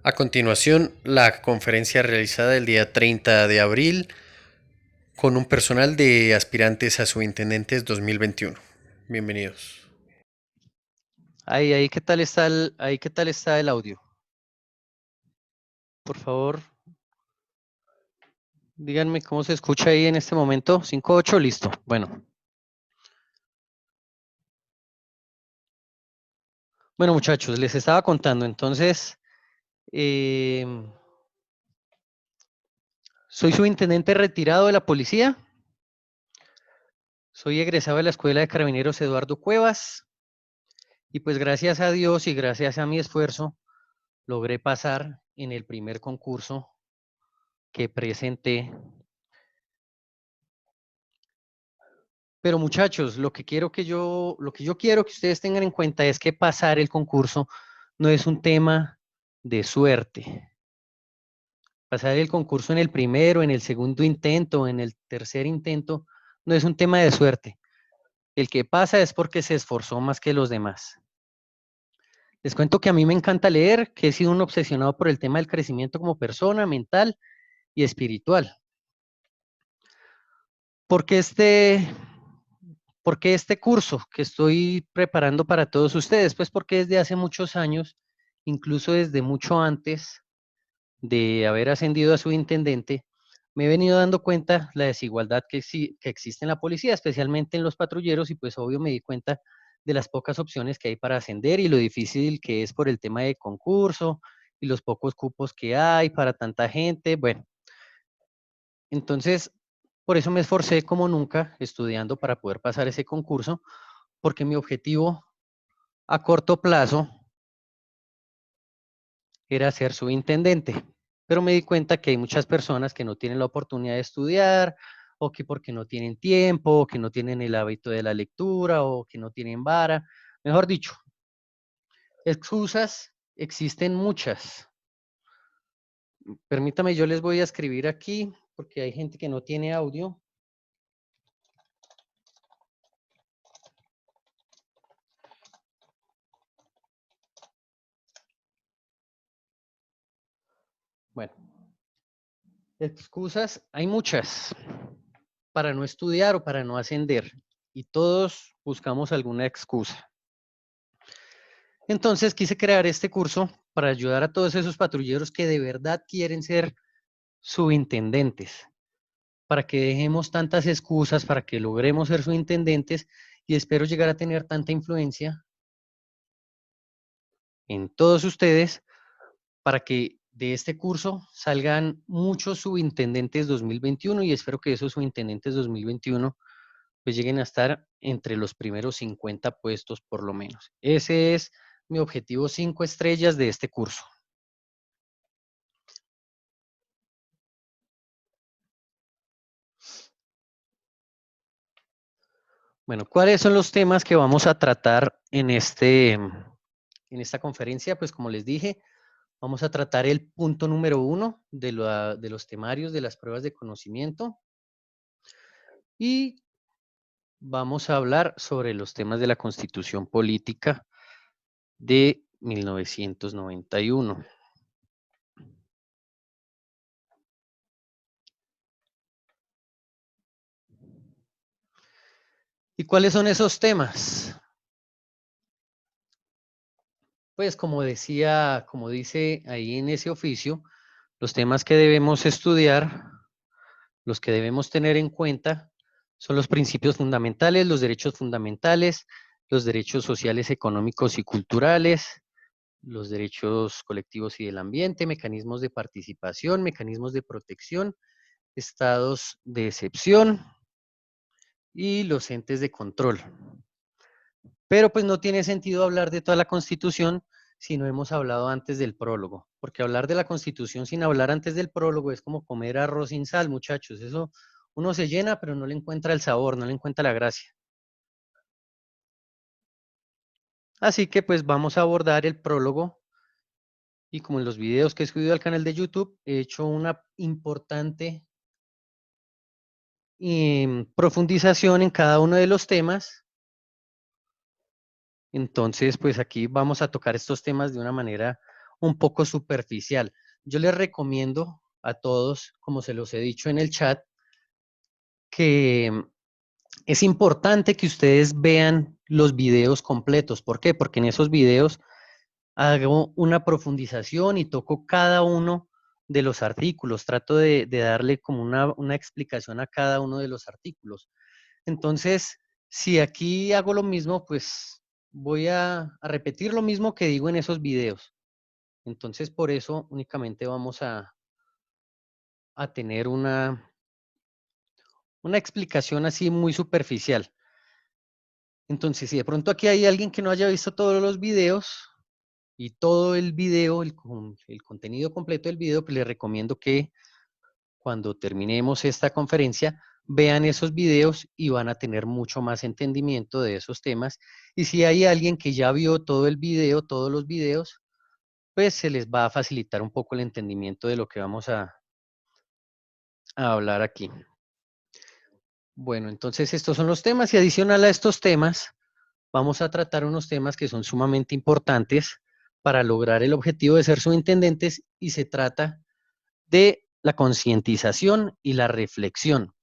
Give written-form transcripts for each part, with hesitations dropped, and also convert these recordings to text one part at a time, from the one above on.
A continuación, la conferencia realizada el día 30 de abril con un personal de aspirantes a subintendentes 2021. Bienvenidos. Ahí, ¿qué tal está el audio? Por favor, díganme cómo se escucha ahí en este momento. 5.8, listo. Bueno, muchachos, les estaba contando. Entonces, eh, soy subintendente retirado de la policía. Soy egresado de la Escuela de Carabineros Eduardo Cuevas. Y pues gracias a Dios y gracias a mi esfuerzo, logré pasar en el primer concurso que presenté. Pero muchachos, lo que yo quiero que ustedes tengan en cuenta es que pasar el concurso no es un tema de suerte. Pasar el concurso en el primero, en el segundo intento, en el tercer intento, no es un tema de suerte. El que pasa es porque se esforzó más que los demás. Les cuento que a mí me encanta leer, que he sido un obsesionado por el tema del crecimiento como persona, mental y espiritual. Porque ¿Por qué este curso que estoy preparando para todos ustedes? Pues porque desde hace muchos años, incluso desde mucho antes de haber ascendido a subintendente, me he venido dando cuenta la desigualdad que existe en la policía, especialmente en los patrulleros, y pues obvio me di cuenta de las pocas opciones que hay para ascender y lo difícil que es por el tema de concurso y los pocos cupos que hay para tanta gente. Bueno, entonces por eso me esforcé como nunca estudiando para poder pasar ese concurso, porque mi objetivo a corto plazo era ser subintendente, pero me di cuenta que hay muchas personas que no tienen la oportunidad de estudiar, o que porque no tienen tiempo, o que no tienen el hábito de la lectura, o que no tienen vara. Mejor dicho, excusas existen muchas. Permítame, yo les voy a escribir aquí, porque hay gente que no tiene audio. Bueno, excusas hay muchas para no estudiar o para no ascender, y todos buscamos alguna excusa. Entonces quise crear este curso para ayudar a todos esos patrulleros que de verdad quieren ser subintendentes, para que dejemos tantas excusas, para que logremos ser subintendentes, y espero llegar a tener tanta influencia en todos ustedes para que de este curso salgan muchos subintendentes 2021, y espero que esos subintendentes 2021 pues lleguen a estar entre los primeros 50 puestos por lo menos. Ese es mi objetivo 5 estrellas de este curso. Bueno, ¿cuáles son los temas que vamos a tratar en esta conferencia? Pues como les dije, vamos a tratar el punto número 1 de los temarios de las pruebas de conocimiento, y vamos a hablar sobre los temas de la Constitución Política de 1991. ¿Y cuáles son esos temas? Pues como decía, como dice ahí en ese oficio, los temas que debemos estudiar, los que debemos tener en cuenta, son los principios fundamentales, los derechos sociales, económicos y culturales, los derechos colectivos y del ambiente, mecanismos de participación, mecanismos de protección, estados de excepción y los entes de control. Pero pues no tiene sentido hablar de toda la Constitución si no hemos hablado antes del prólogo, porque hablar de la Constitución sin hablar antes del prólogo es como comer arroz sin sal, muchachos. Eso uno se llena, pero no le encuentra el sabor, no le encuentra la gracia. Así que pues vamos a abordar el prólogo, y como en los videos que he subido al canal de YouTube, he hecho una importante profundización en cada uno de los temas. Entonces, pues aquí vamos a tocar estos temas de una manera un poco superficial. Yo les recomiendo a todos, como se los he dicho en el chat, que es importante que ustedes vean los videos completos. ¿Por qué? Porque en esos videos hago una profundización y toco cada uno de los artículos. Trato de darle como una explicación a cada uno de los artículos. Entonces, si aquí hago lo mismo, pues voy a repetir lo mismo que digo en esos videos. Entonces, por eso únicamente vamos a tener una explicación así muy superficial. Entonces, si de pronto aquí hay alguien que no haya visto todos los videos y todo el video, el contenido completo del video, pues les recomiendo que cuando terminemos esta conferencia vean esos videos y van a tener mucho más entendimiento de esos temas. Y si hay alguien que ya vio todo el video, todos los videos, pues se les va a facilitar un poco el entendimiento de lo que vamos a hablar aquí. Bueno, entonces estos son los temas y adicional a estos temas, vamos a tratar unos temas que son sumamente importantes para lograr el objetivo de ser subintendentes y se trata de la concientización y la reflexión.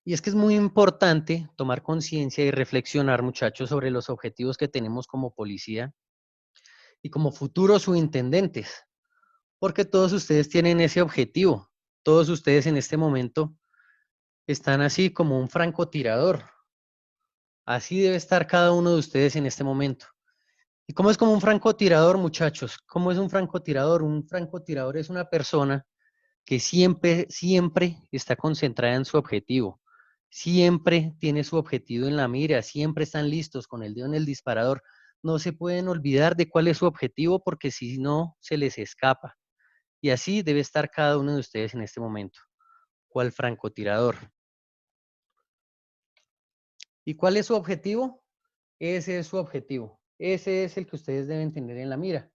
Y es que es muy importante tomar conciencia y reflexionar, muchachos, sobre los objetivos que tenemos como policía y como futuros subintendentes, porque todos ustedes tienen ese objetivo. Todos ustedes en este momento están así como un francotirador. Así debe estar cada uno de ustedes en este momento. ¿Y cómo es como un francotirador, muchachos? ¿Cómo es un francotirador? Un francotirador es una persona que siempre está concentrada en su objetivo. Siempre tiene su objetivo en la mira, siempre están listos con el dedo en el disparador. No se pueden olvidar de cuál es su objetivo porque si no, se les escapa. Y así debe estar cada uno de ustedes en este momento. ¿Cuál francotirador? ¿Y cuál es su objetivo? Ese es su objetivo. Ese es el que ustedes deben tener en la mira.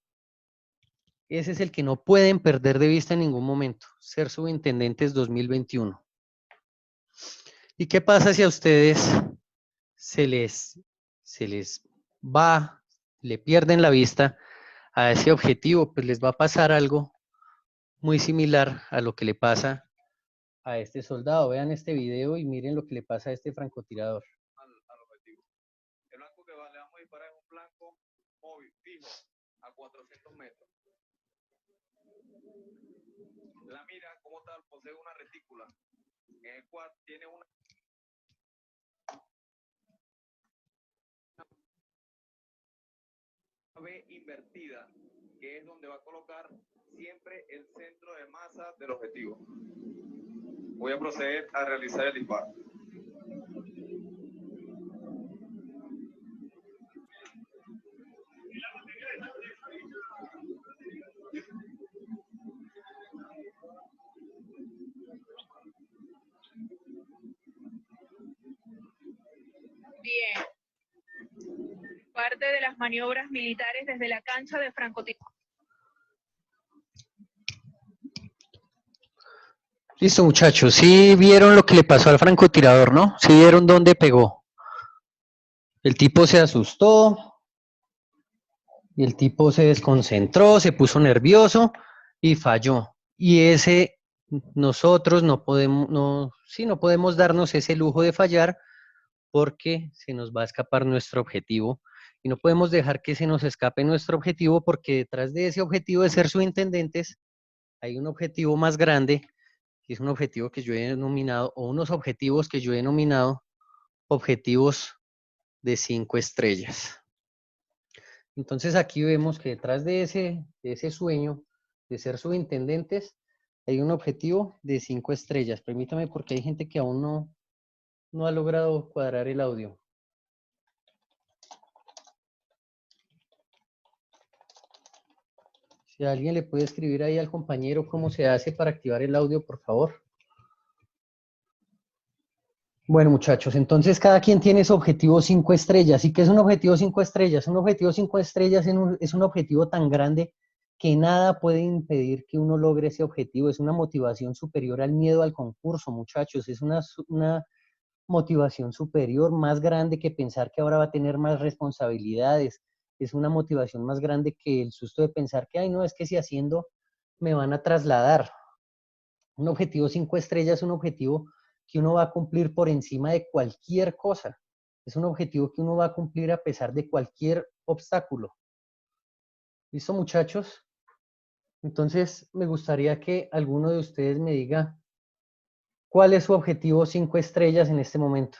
Ese es el que no pueden perder de vista en ningún momento. Ser subintendentes 2021. ¿Y qué pasa si a ustedes se les, se les va, le pierden la vista a ese objetivo? Pues les va a pasar algo muy similar a lo que le pasa a este soldado. Vean este video y miren lo que le pasa a este francotirador. Al objetivo. El blanco que le vamos a disparar es un blanco móvil, fijo, a 400 metros. La mira, como tal, posee una retícula, en el cual tiene una B invertida, que es donde va a colocar siempre el centro de masa del objetivo. Voy a proceder a realizar el disparo. Bien. Parte de las maniobras militares desde la cancha de francotirador. Listo, muchachos. Sí vieron lo que le pasó al francotirador, ¿no? Sí vieron dónde pegó. El tipo se asustó y el tipo se desconcentró, se puso nervioso y falló. Y ese nosotros no podemos, no podemos darnos ese lujo de fallar porque se nos va a escapar nuestro objetivo y no podemos dejar que se nos escape nuestro objetivo porque detrás de ese objetivo de ser subintendentes hay un objetivo más grande que es un objetivo que yo he denominado o unos objetivos que yo he denominado objetivos de 5 estrellas. Entonces aquí vemos que detrás de ese sueño de ser subintendentes hay un objetivo de 5 estrellas. Permítame porque hay gente que aún no ha logrado cuadrar el audio. Si alguien le puede escribir ahí al compañero cómo se hace para activar el audio, por favor. Bueno, muchachos, entonces cada quien tiene su objetivo 5 estrellas. ¿Y qué es un objetivo 5 estrellas? Un objetivo 5 estrellas es un objetivo tan grande que nada puede impedir que uno logre ese objetivo. Es una motivación superior al miedo al concurso, muchachos. Es una motivación superior, más grande que pensar que ahora va a tener más responsabilidades, es una motivación más grande que el susto de pensar que, ay, no, es que si haciendo me van a trasladar. Un objetivo 5 estrellas es un objetivo que uno va a cumplir por encima de cualquier cosa. Es un objetivo que uno va a cumplir a pesar de cualquier obstáculo. ¿Listo, muchachos? Entonces, me gustaría que alguno de ustedes me diga cuál es su objetivo 5 estrellas en este momento.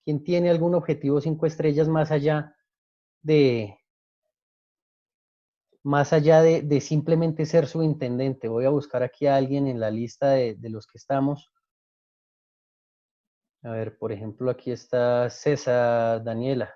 ¿Quién tiene algún objetivo 5 estrellas más allá de simplemente ser subintendente? Voy a buscar aquí a alguien en la lista de los que estamos. A ver, por ejemplo, aquí está César Daniela.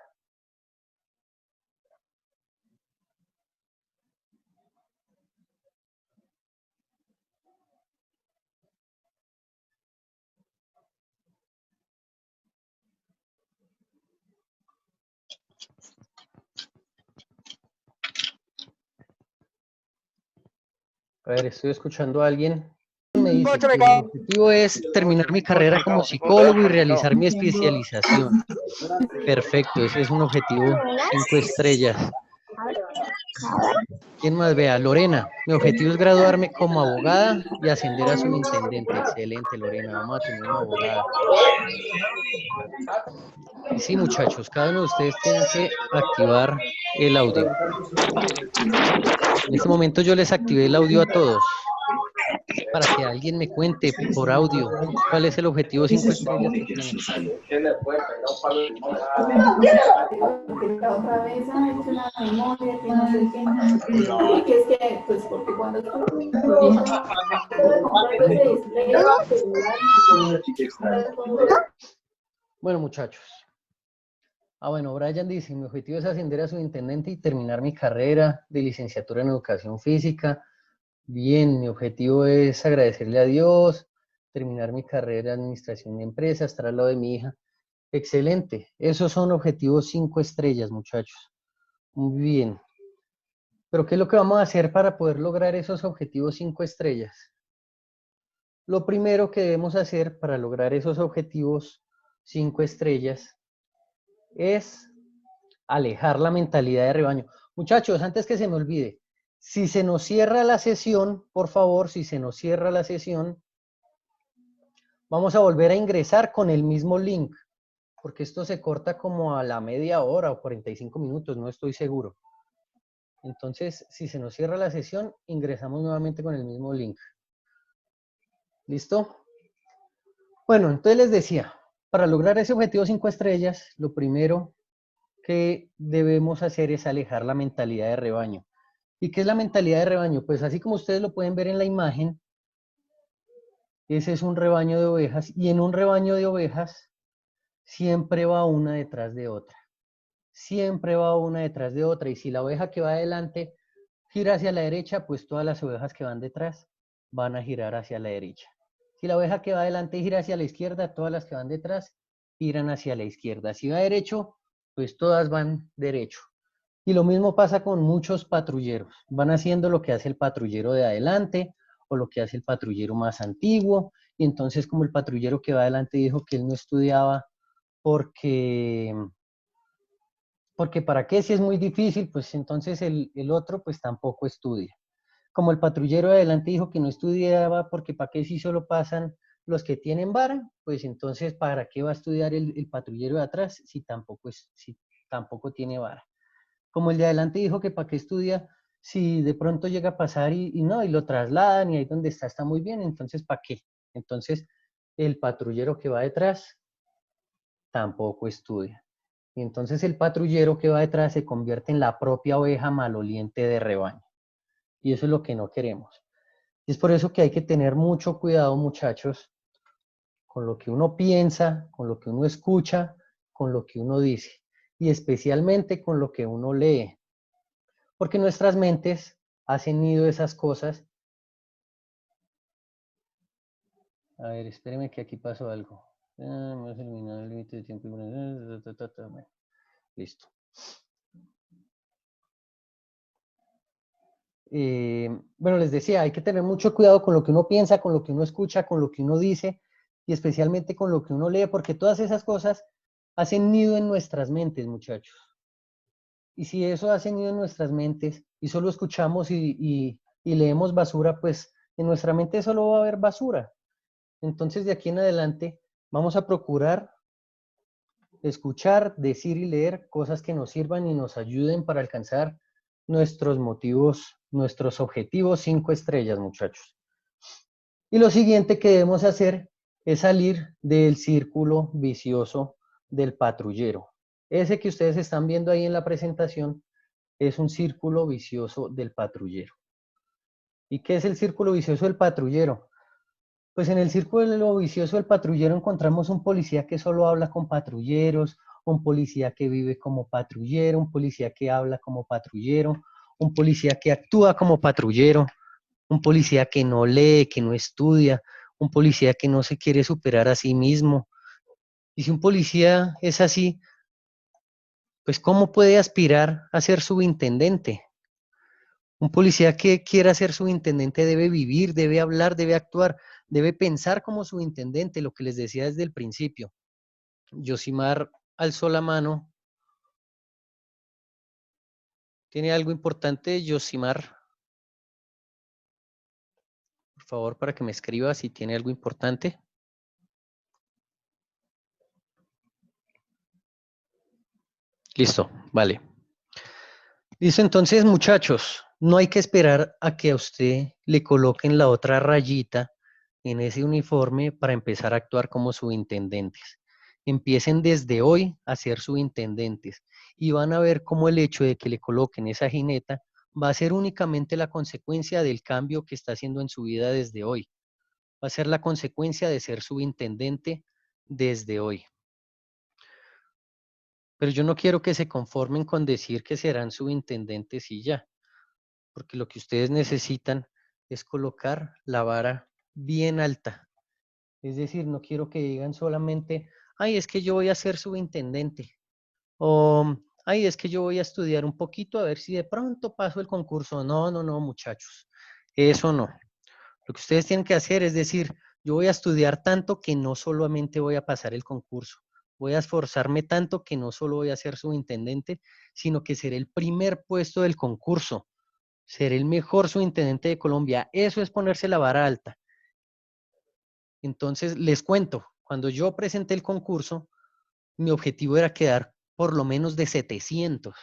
A ver, estoy escuchando a alguien. Me dice que mi objetivo es terminar mi carrera como psicólogo y realizar mi especialización. Perfecto, ese es un objetivo 5 estrellas. ¿Quién más? Vea, Lorena, mi objetivo es graduarme como abogada y ascender a subintendente. Excelente, Lorena, vamos a tener una abogada. Y sí, muchachos, cada uno de ustedes tiene que activar el audio. En este momento yo les activé el audio a todos, para que alguien me cuente por audio cuál es el objetivo 5 estrellas que tienen. Otra vez ha hecho una memoria que no sé qué, que es que, pues, porque cuando Bueno, muchachos. Bueno, Brian dice, mi objetivo es ascender a subintendente y terminar mi carrera de licenciatura en educación física. Bien, mi objetivo es agradecerle a Dios, terminar mi carrera de administración de empresas, estar al lado de mi hija. Excelente, esos son objetivos 5 estrellas, muchachos. Muy bien. Pero ¿qué es lo que vamos a hacer para poder lograr esos objetivos 5 estrellas? Lo primero que debemos hacer para lograr esos objetivos 5 estrellas es alejar la mentalidad de rebaño. Muchachos, antes que se me olvide, si se nos cierra la sesión, por favor, si se nos cierra la sesión, vamos a volver a ingresar con el mismo link, porque esto se corta como a la media hora o 45 minutos, no estoy seguro. Entonces, si se nos cierra la sesión, ingresamos nuevamente con el mismo link. ¿Listo? Bueno, entonces les decía, para lograr ese objetivo 5 estrellas, lo primero que debemos hacer es alejar la mentalidad de rebaño. ¿Y qué es la mentalidad de rebaño? Pues así como ustedes lo pueden ver en la imagen, ese es un rebaño de ovejas, y en un rebaño de ovejas siempre va una detrás de otra. Siempre va una detrás de otra, y si la oveja que va adelante gira hacia la derecha, pues todas las ovejas que van detrás van a girar hacia la derecha. Si la oveja que va adelante gira hacia la izquierda, todas las que van detrás giran hacia la izquierda. Si va derecho, pues todas van derecho. Y lo mismo pasa con muchos patrulleros. Van haciendo lo que hace el patrullero de adelante o lo que hace el patrullero más antiguo. Y entonces, como el patrullero que va adelante dijo que él no estudiaba porque para qué, si es muy difícil, pues entonces el otro pues tampoco estudia. Como el patrullero de adelante dijo que no estudiaba porque para qué, si solo pasan los que tienen vara, pues entonces para qué va a estudiar el patrullero de atrás si tampoco tiene vara. Como el de adelante dijo que para qué estudia si de pronto llega a pasar y lo trasladan y ahí donde está muy bien, entonces ¿para qué? Entonces el patrullero que va detrás tampoco estudia. Y entonces el patrullero que va detrás se convierte en la propia oveja maloliente de rebaño. Y eso es lo que no queremos. Y es por eso que hay que tener mucho cuidado, muchachos, con lo que uno piensa, con lo que uno escucha, con lo que uno dice. Y especialmente con lo que uno lee. Porque nuestras mentes hacen nido esas cosas. A ver, espéreme que aquí pasó algo. Hemos eliminado el límite de tiempo. Bueno, listo. Bueno, les decía, hay que tener mucho cuidado con lo que uno piensa, con lo que uno escucha, con lo que uno dice y especialmente con lo que uno lee, porque todas esas cosas hacen nido en nuestras mentes, muchachos. Y si eso ha tenido en nuestras mentes y solo escuchamos y leemos basura, pues en nuestra mente solo va a haber basura. Entonces de aquí en adelante vamos a procurar escuchar, decir y leer cosas que nos sirvan y nos ayuden para alcanzar nuestros motivos, nuestros objetivos 5 estrellas, muchachos. Y lo siguiente que debemos hacer es salir del círculo vicioso del patrullero. Ese que ustedes están viendo ahí en la presentación es un círculo vicioso del patrullero. ¿Y qué es el círculo vicioso del patrullero? Pues en el círculo vicioso del patrullero encontramos un policía que solo habla con patrulleros, un policía que vive como patrullero, un policía que habla como patrullero, un policía que actúa como patrullero, un policía que no lee, que no estudia, un policía que no se quiere superar a sí mismo. Y si un policía es así, pues ¿cómo puede aspirar a ser subintendente? Un policía que quiera ser subintendente debe vivir, debe hablar, debe actuar, debe pensar como subintendente, lo que les decía desde el principio. Yosimar alzó la mano. ¿Tiene algo importante, Yosimar? Por favor, para que me escriba si tiene algo importante. Listo, vale. Listo, entonces, muchachos, no hay que esperar a que a usted le coloquen la otra rayita en ese uniforme para empezar a actuar como subintendentes. Empiecen desde hoy a ser subintendentes y van a ver cómo el hecho de que le coloquen esa jineta va a ser únicamente la consecuencia del cambio que está haciendo en su vida desde hoy. Va a ser la consecuencia de ser subintendente desde hoy. Pero yo no quiero que se conformen con decir que serán subintendentes y ya, porque lo que ustedes necesitan es colocar la vara bien alta. Es decir, no quiero que digan solamente, ay, es que yo voy a ser subintendente, o ay, es que yo voy a estudiar un poquito a ver si de pronto paso el concurso. No, no, no, muchachos, eso no. Lo que ustedes tienen que hacer es decir, yo voy a estudiar tanto que no solamente voy a pasar el concurso, voy a esforzarme tanto que no solo voy a ser subintendente, sino que seré el primer puesto del concurso, seré el mejor subintendente de Colombia. Eso es ponerse la vara alta. Entonces, les cuento, cuando yo presenté el concurso, mi objetivo era quedar por lo menos de 700.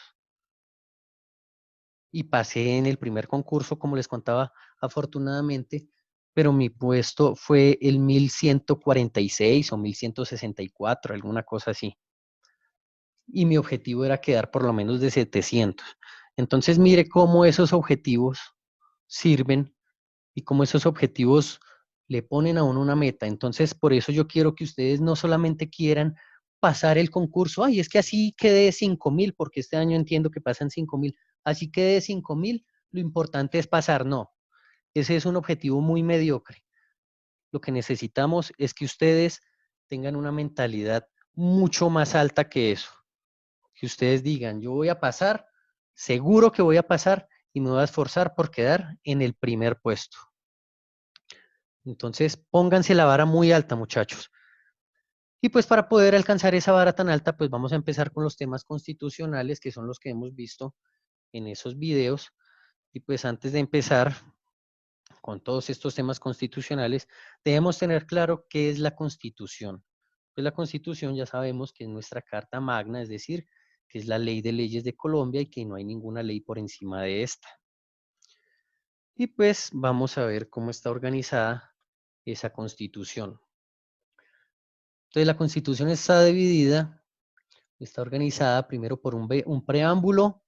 Y pasé en el primer concurso, como les contaba, afortunadamente, pero mi puesto fue el 1146 o 1164, alguna cosa así. Y mi objetivo era quedar por lo menos de 700. Entonces, mire cómo esos objetivos sirven y cómo esos objetivos le ponen a uno una meta. Entonces, por eso yo quiero que ustedes no solamente quieran pasar el concurso, ay, es que así quede 5.000, porque este año entiendo que pasan 5.000, así quede 5.000, lo importante es pasar. No, ese es un objetivo muy mediocre. Lo que necesitamos es que ustedes tengan una mentalidad mucho más alta que eso. Que ustedes digan, yo voy a pasar, seguro que voy a pasar y me voy a esforzar por quedar en el primer puesto. Entonces, pónganse la vara muy alta, muchachos. Y pues para poder alcanzar esa vara tan alta, pues vamos a empezar con los temas constitucionales, que son los que hemos visto en esos videos. Y pues antes de empezar con todos estos temas constitucionales, debemos tener claro qué es la Constitución. Pues la Constitución ya sabemos que es nuestra Carta Magna, es decir, que es la ley de leyes de Colombia y que no hay ninguna ley por encima de esta. Y pues vamos a ver cómo está organizada esa Constitución. Entonces la Constitución está dividida, está organizada primero por un preámbulo.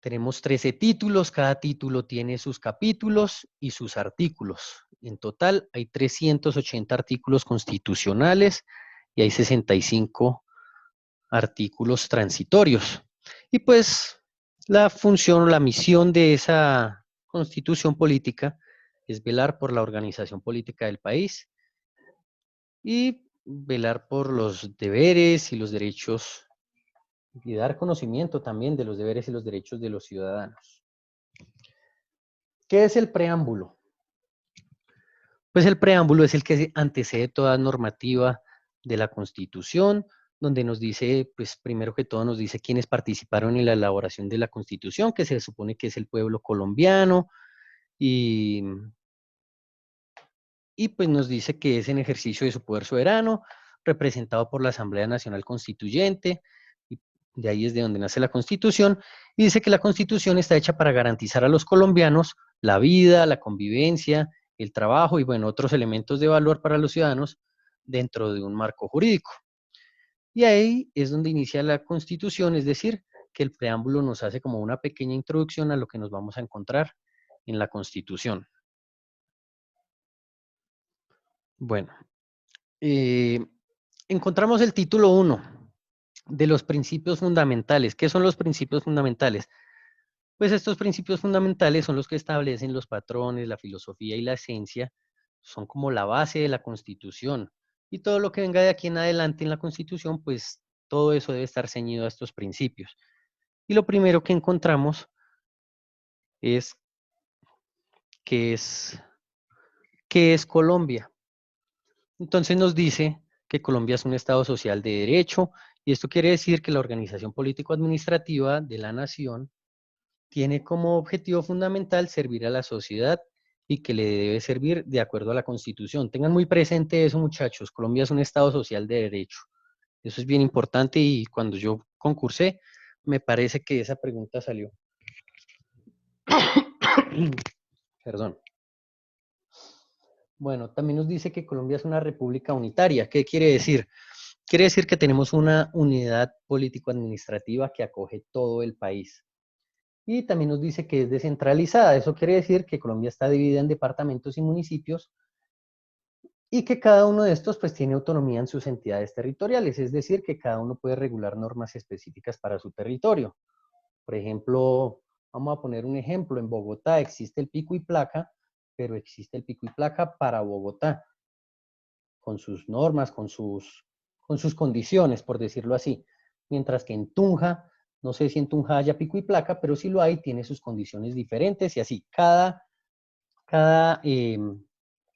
Tenemos 13 títulos, cada título tiene sus capítulos y sus artículos. En total hay 380 artículos constitucionales y hay 65 artículos transitorios. Y pues la función, la misión de esa constitución política es velar por la organización política del país y velar por los deberes y los derechos y dar conocimiento también de los deberes y los derechos de los ciudadanos. ¿Qué es el preámbulo? Pues el preámbulo es el que antecede toda normativa de la Constitución, donde nos dice, pues primero que todo nos dice quiénes participaron en la elaboración de la Constitución, que se supone que es el pueblo colombiano, y pues nos dice que es en ejercicio de su poder soberano, representado por la Asamblea Nacional Constituyente, y de ahí es de donde nace la Constitución, y dice que la Constitución está hecha para garantizar a los colombianos la vida, la convivencia, el trabajo y, bueno, otros elementos de valor para los ciudadanos dentro de un marco jurídico. Y ahí es donde inicia la Constitución, es decir, que el preámbulo nos hace como una pequeña introducción a lo que nos vamos a encontrar en la Constitución. Bueno, encontramos el título 1 de los principios fundamentales. ¿Qué son los principios fundamentales? Pues estos principios fundamentales son los que establecen los patrones, la filosofía y la esencia, son como la base de la Constitución. Y todo lo que venga de aquí en adelante en la Constitución, pues todo eso debe estar ceñido a estos principios. Y lo primero que encontramos es ¿qué es Colombia? Entonces nos dice que Colombia es un Estado social de derecho, y esto quiere decir que la organización político-administrativa de la nación tiene como objetivo fundamental servir a la sociedad y que le debe servir de acuerdo a la Constitución. Tengan muy presente eso, muchachos. Colombia es un Estado social de derecho. Eso es bien importante, y cuando yo concursé, me parece que esa pregunta salió. Perdón. Bueno, también nos dice que Colombia es una república unitaria. ¿Qué quiere decir? Quiere decir que tenemos una unidad político-administrativa que acoge todo el país. Y también nos dice que es descentralizada. Eso quiere decir que Colombia está dividida en departamentos y municipios, y que cada uno de estos pues tiene autonomía en sus entidades territoriales, es decir, que cada uno puede regular normas específicas para su territorio. Por ejemplo, vamos a poner un ejemplo, en Bogotá existe el pico y placa, pero existe el pico y placa para Bogotá, con sus normas, con sus condiciones, por decirlo así. Mientras que en Tunja, no sé si en Tunja haya pico y placa, pero si lo hay, tiene sus condiciones diferentes, y así cada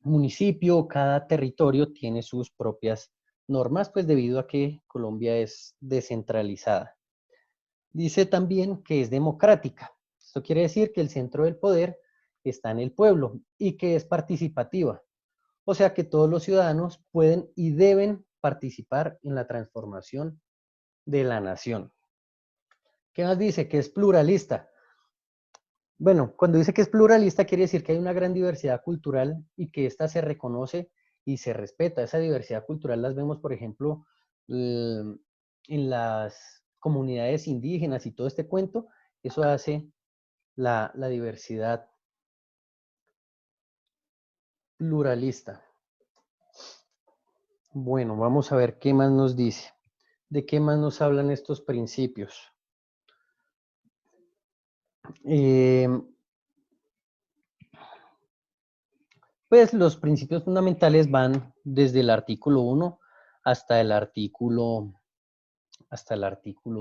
municipio, cada territorio tiene sus propias normas, pues debido a que Colombia es descentralizada. Dice también que es democrática. Esto quiere decir que el centro del poder está en el pueblo y que es participativa. O sea que todos los ciudadanos pueden y deben participar en la transformación de la nación. ¿Qué más dice? Que es pluralista. Bueno, cuando dice que es pluralista, quiere decir que hay una gran diversidad cultural y que ésta se reconoce y se respeta. Esa diversidad cultural las vemos, por ejemplo, en las comunidades indígenas y todo este cuento. Eso hace la diversidad pluralista. Bueno, vamos a ver qué más nos dice. ¿De qué más nos hablan estos principios? Pues los principios fundamentales van desde el artículo 1 hasta el artículo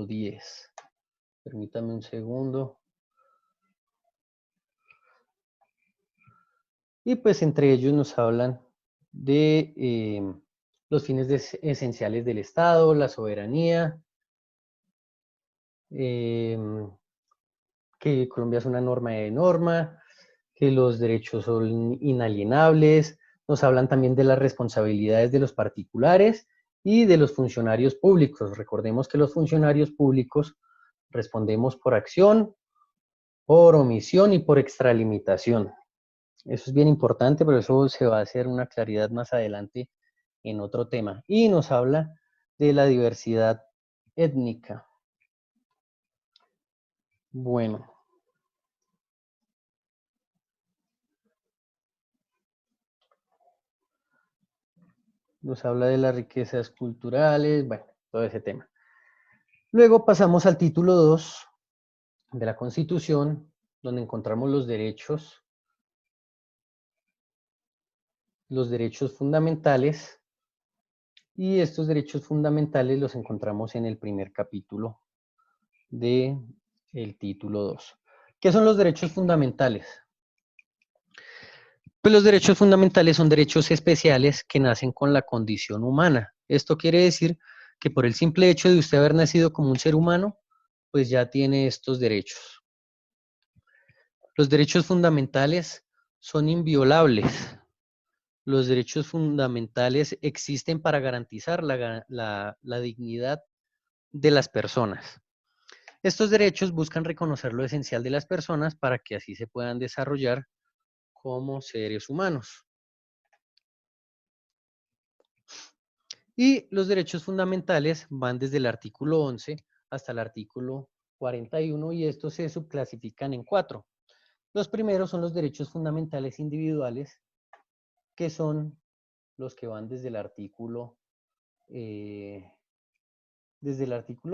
10. Permítame un segundo. Y pues entre ellos nos hablan de los fines esenciales del Estado, la soberanía, que Colombia es una norma de norma, que los derechos son inalienables. Nos hablan también de las responsabilidades de los particulares y de los funcionarios públicos. Recordemos que los funcionarios públicos respondemos por acción, por omisión y por extralimitación. Eso es bien importante, pero eso se va a hacer una claridad más adelante en otro tema. Y nos habla de la diversidad étnica. Bueno. Nos habla de las riquezas culturales, bueno, todo ese tema. Luego pasamos al título 2 de la Constitución, donde encontramos los derechos fundamentales, y estos derechos fundamentales los encontramos en el primer capítulo del título 2. ¿Qué son los derechos fundamentales? Pues los derechos fundamentales son derechos especiales que nacen con la condición humana. Esto quiere decir que por el simple hecho de usted haber nacido como un ser humano, pues ya tiene estos derechos. Los derechos fundamentales son inviolables. Los derechos fundamentales existen para garantizar la dignidad de las personas. Estos derechos buscan reconocer lo esencial de las personas para que así se puedan desarrollar como seres humanos. Y los derechos fundamentales van desde el artículo 11 hasta el artículo 41 y estos se subclasifican en 4. Los primeros son los derechos fundamentales individuales, que son los que van desde el artículo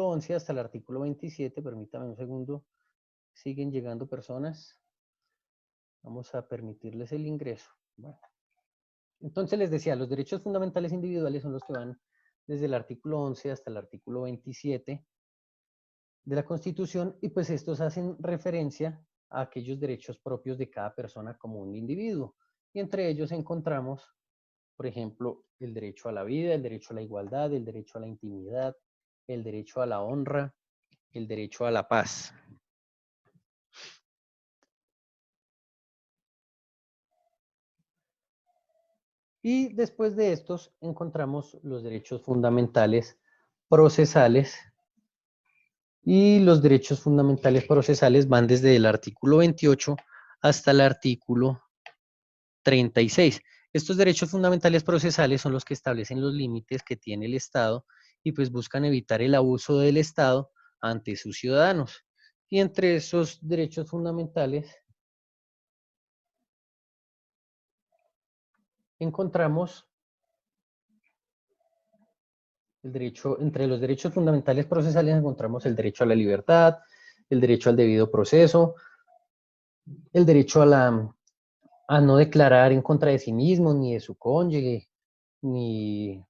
11 hasta el artículo 27. Permítame un segundo. Siguen llegando personas. Vamos a permitirles el ingreso. Bueno. Entonces les decía, los derechos fundamentales individuales son los que van desde el artículo 11 hasta el artículo 27 de la Constitución y pues estos hacen referencia a aquellos derechos propios de cada persona como un individuo. Y entre ellos encontramos, por ejemplo, el derecho a la vida, el derecho a la igualdad, el derecho a la intimidad, el derecho a la honra, el derecho a la paz. Y después de estos encontramos los derechos fundamentales procesales. Y los derechos fundamentales procesales van desde el artículo 28 hasta el artículo 36. Estos derechos fundamentales procesales son los que establecen los límites que tiene el Estado y pues buscan evitar el abuso del Estado ante sus ciudadanos. Y entre esos derechos fundamentales encontramos el derecho, entre los derechos fundamentales procesales encontramos el derecho a la libertad, el derecho al debido proceso, el derecho a no declarar en contra de sí mismo, ni de su cónyuge, ni,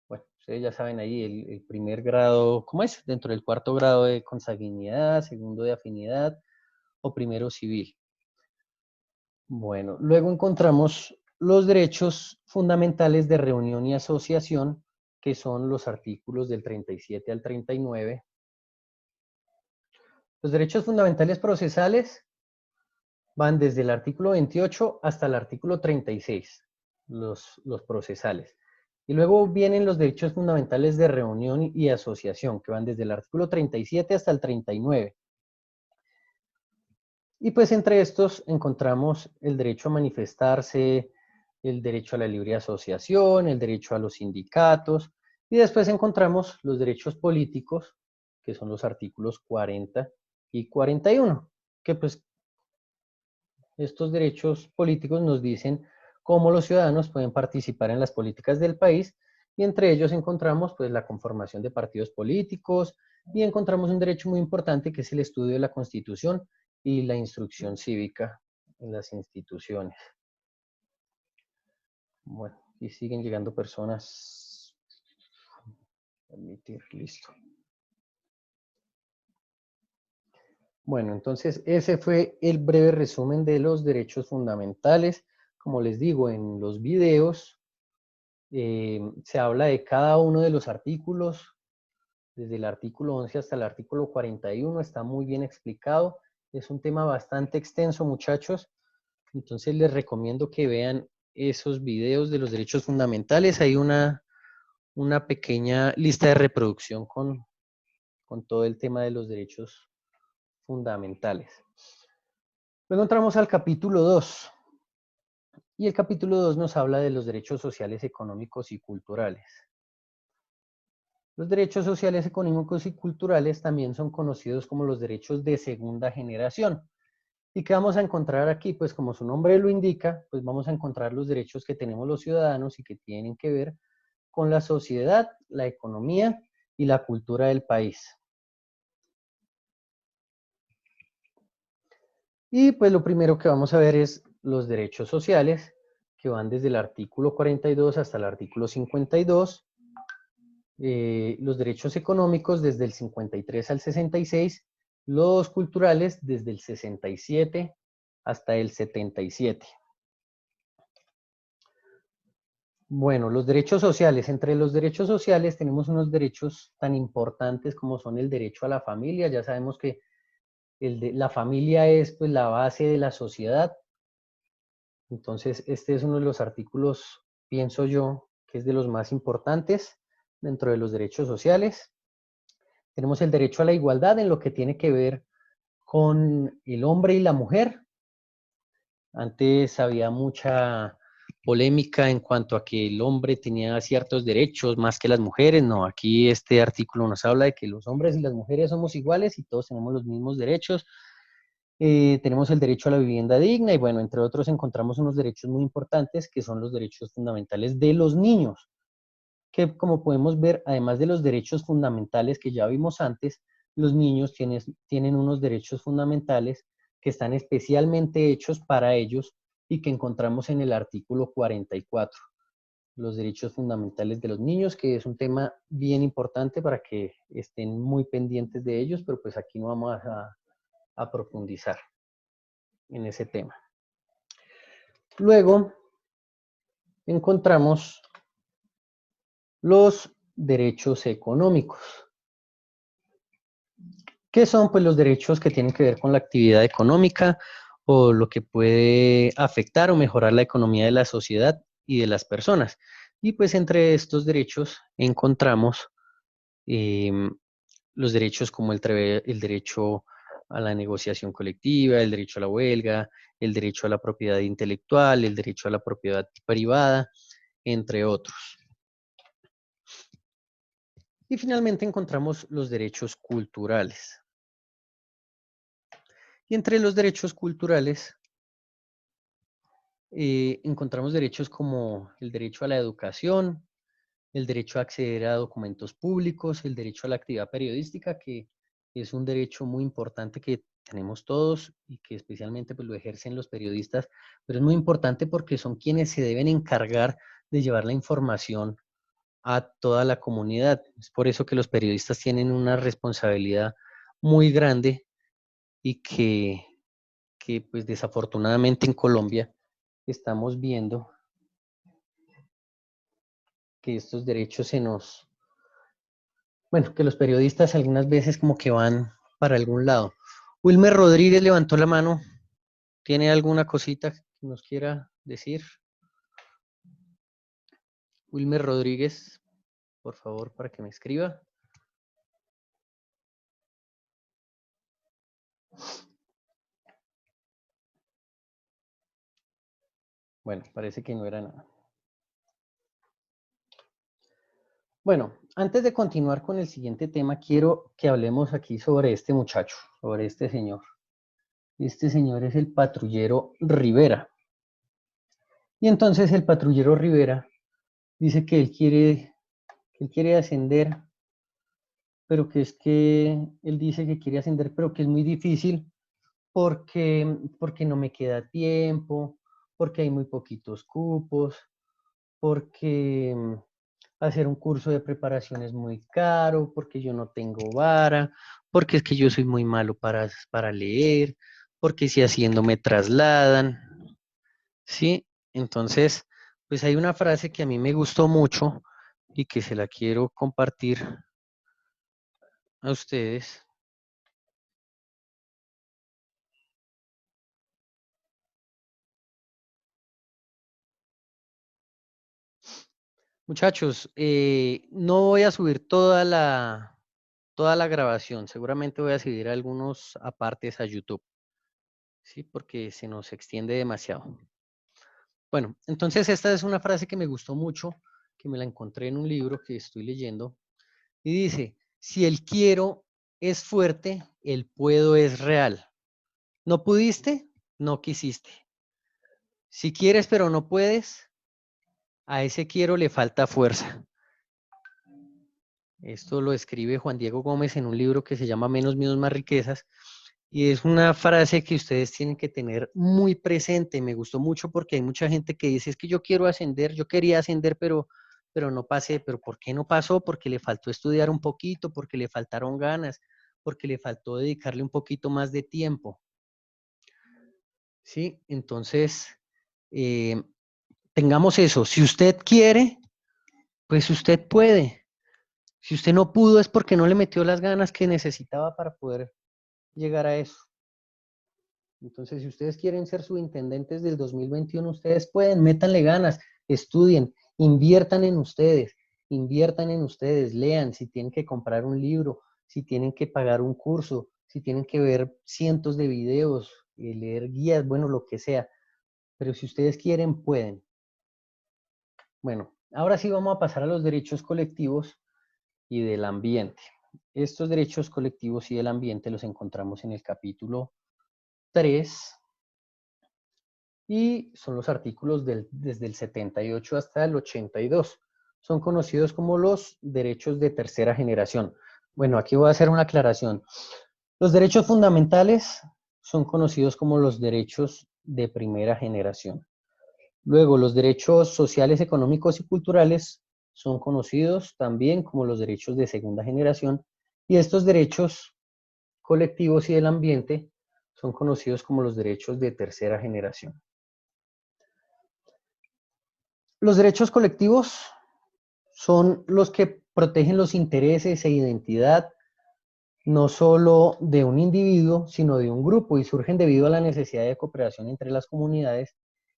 bueno, ustedes ya saben ahí, el primer grado, ¿cómo es? Dentro del cuarto grado de consanguinidad, segundo de afinidad o primero civil. Bueno, luego encontramos los derechos fundamentales de reunión y asociación, que son los artículos del 37 al 39. Los derechos fundamentales procesales van desde el artículo 28 hasta el artículo 36, los procesales. Y luego vienen los derechos fundamentales de reunión y asociación, que van desde el artículo 37 hasta el 39. Y pues entre estos encontramos el derecho a manifestarse, el derecho a la libre asociación, el derecho a los sindicatos, y después encontramos los derechos políticos, que son los artículos 40 y 41, que pues estos derechos políticos nos dicen cómo los ciudadanos pueden participar en las políticas del país y entre ellos encontramos pues la conformación de partidos políticos y encontramos un derecho muy importante que es el estudio de la Constitución y la instrucción cívica en las instituciones. Bueno, y siguen llegando personas. Permitir, listo. Bueno, entonces ese fue el breve resumen de los derechos fundamentales. Como les digo, en los videos se habla de cada uno de los artículos, desde el artículo 11 hasta el artículo 41, está muy bien explicado. Es un tema bastante extenso, muchachos. Entonces les recomiendo que vean esos videos de los derechos fundamentales. Hay una pequeña lista de reproducción con todo el tema de los derechos fundamentales. Luego entramos al capítulo 2. Y el capítulo 2 nos habla de los derechos sociales, económicos y culturales. Los derechos sociales, económicos y culturales también son conocidos como los derechos de segunda generación. ¿Y qué vamos a encontrar aquí? Pues como su nombre lo indica, pues vamos a encontrar los derechos que tenemos los ciudadanos y que tienen que ver con la sociedad, la economía y la cultura del país. Y pues lo primero que vamos a ver es los derechos sociales, que van desde el artículo 42 hasta el artículo 52. Los derechos económicos desde el 53 al 66, los culturales desde el 67 hasta el 77. Bueno, los derechos sociales. Entre los derechos sociales tenemos unos derechos tan importantes como son el derecho a la familia. Ya sabemos que la familia es pues la base de la sociedad. Entonces, este es uno de los artículos, pienso yo, que es de los más importantes dentro de los derechos sociales. Tenemos el derecho a la igualdad en lo que tiene que ver con el hombre y la mujer. Antes había mucha polémica en cuanto a que el hombre tenía ciertos derechos más que las mujeres. No, aquí este artículo nos habla de que los hombres y las mujeres somos iguales y todos tenemos los mismos derechos. Tenemos el derecho a la vivienda digna y bueno, entre otros encontramos unos derechos muy importantes que son los derechos fundamentales de los niños, que como podemos ver, además de los derechos fundamentales que ya vimos antes, los niños tienen unos derechos fundamentales que están especialmente hechos para ellos y que encontramos en el artículo 44, los derechos fundamentales de los niños, que es un tema bien importante para que estén muy pendientes de ellos, pero pues aquí no vamos a profundizar en ese tema. Luego encontramos los derechos económicos. ¿Qué son? Pues los derechos que tienen que ver con la actividad económica o lo que puede afectar o mejorar la economía de la sociedad y de las personas. Y pues entre estos derechos encontramos los derechos como el derecho a la negociación colectiva, el derecho a la huelga, el derecho a la propiedad intelectual, el derecho a la propiedad privada, entre otros. Y finalmente encontramos los derechos culturales. Y entre los derechos culturales encontramos derechos como el derecho a la educación, el derecho a acceder a documentos públicos, el derecho a la actividad periodística, que es un derecho muy importante que tenemos todos y que especialmente pues, lo ejercen los periodistas, pero es muy importante porque son quienes se deben encargar de llevar la información a toda la comunidad. Es por eso que los periodistas tienen una responsabilidad muy grande y que pues desafortunadamente en Colombia estamos viendo que estos derechos bueno, que los periodistas algunas veces como que van para algún lado. Wilmer Rodríguez levantó la mano. ¿Tiene alguna cosita que nos quiera decir? Wilmer Rodríguez, por favor, para que me escriba. Bueno, parece que no era nada. Bueno, antes de continuar con el siguiente tema, quiero que hablemos aquí sobre este muchacho, sobre este señor. Este señor es el patrullero Rivera. Y entonces el patrullero Rivera dice que él quiere ascender, pero que es que él dice que quiere ascender, pero que es muy difícil porque no me queda tiempo, porque hay muy poquitos cupos, porque hacer un curso de preparación es muy caro, porque yo no tengo vara, porque es que yo soy muy malo para leer, porque si haciendo me trasladan, ¿sí? Entonces, pues hay una frase que a mí me gustó mucho y que se la quiero compartir a ustedes. Muchachos, no voy a subir toda la grabación, seguramente voy a subir algunos apartes a YouTube, ¿sí? Porque se nos extiende demasiado. Bueno, entonces esta es una frase que me gustó mucho, que me la encontré en un libro que estoy leyendo, y dice, si el quiero es fuerte, el puedo es real. ¿No pudiste? No quisiste. Si quieres pero no puedes, a ese quiero le falta fuerza. Esto lo escribe Juan Diego Gómez en un libro que se llama Menos miedos, más riquezas. Y es una frase que ustedes tienen que tener muy presente. Me gustó mucho porque hay mucha gente que dice, es que yo quiero ascender, yo quería ascender, pero no pasé. ¿Pero por qué no pasó? Porque le faltó estudiar un poquito, porque le faltaron ganas, porque le faltó dedicarle un poquito más de tiempo. ¿Sí? Entonces, tengamos eso. Si usted quiere, pues usted puede. Si usted no pudo es porque no le metió las ganas que necesitaba para poder llegar a eso. Entonces, si ustedes quieren ser subintendentes del 2021, ustedes pueden, métanle ganas, estudien, inviertan en ustedes, lean, si tienen que comprar un libro, si tienen que pagar un curso, si tienen que ver cientos de videos, leer guías, bueno, lo que sea. Pero si ustedes quieren, pueden. Bueno, ahora sí vamos a pasar a los derechos colectivos y del ambiente. Estos derechos colectivos y del ambiente los encontramos en el capítulo 3 y son los artículos desde el 78 hasta el 82. Son conocidos como los derechos de tercera generación. Bueno, aquí voy a hacer una aclaración. Los derechos fundamentales son conocidos como los derechos de primera generación. Luego, los derechos sociales, económicos y culturales son conocidos también como los derechos de segunda generación. Y estos derechos colectivos y del ambiente son conocidos como los derechos de tercera generación. Los derechos colectivos son los que protegen los intereses e identidad no solo de un individuo, sino de un grupo y surgen debido a la necesidad de cooperación entre las comunidades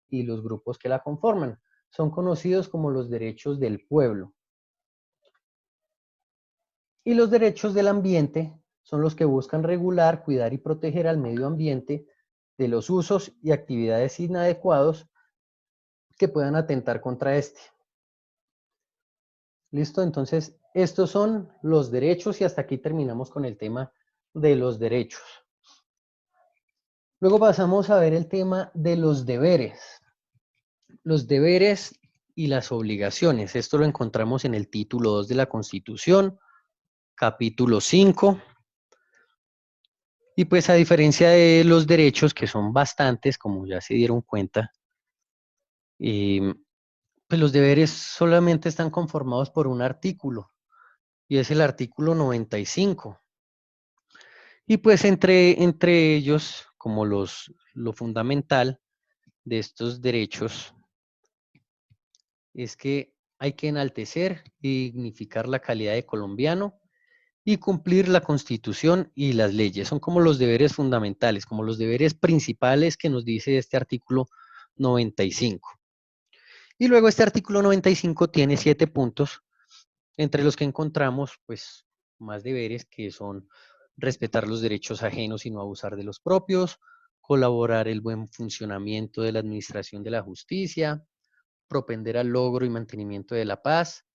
y los grupos que la conforman. Son conocidos como los derechos del pueblo. Y los derechos del ambiente son los que buscan regular, cuidar y proteger al medio ambiente de los usos y actividades inadecuados que puedan atentar contra este. ¿Listo? Entonces, estos son los derechos y hasta aquí terminamos con el tema de los derechos. Luego pasamos a ver el tema de los deberes. Los deberes y las obligaciones. Esto lo encontramos en el título 2 de la Constitución, capítulo 5. Y pues a diferencia de los derechos, que son bastantes, como ya se dieron cuenta, pues los deberes solamente están conformados por un artículo, y es el artículo 95. Y pues entre ellos, como lo fundamental de estos derechos, es que hay que enaltecer y dignificar la calidad de colombiano y cumplir la Constitución y las leyes. Son como los deberes fundamentales, como los deberes principales que nos dice este artículo 95. Y luego este artículo 95 tiene 7 puntos, entre los que encontramos pues más deberes que son respetar los derechos ajenos y no abusar de los propios, colaborar el buen funcionamiento de la administración de la justicia, propender al logro y mantenimiento de la paz,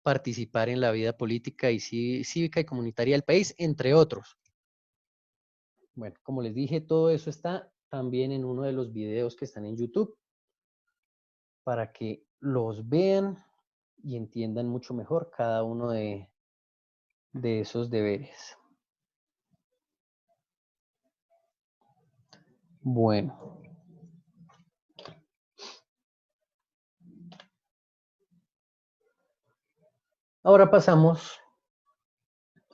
participar en la vida política y cívica y comunitaria del país, entre otros. Bueno, como les dije, todo eso está también en uno de los videos que están en YouTube para que los vean y entiendan mucho mejor cada uno de esos deberes. Bueno. Ahora pasamos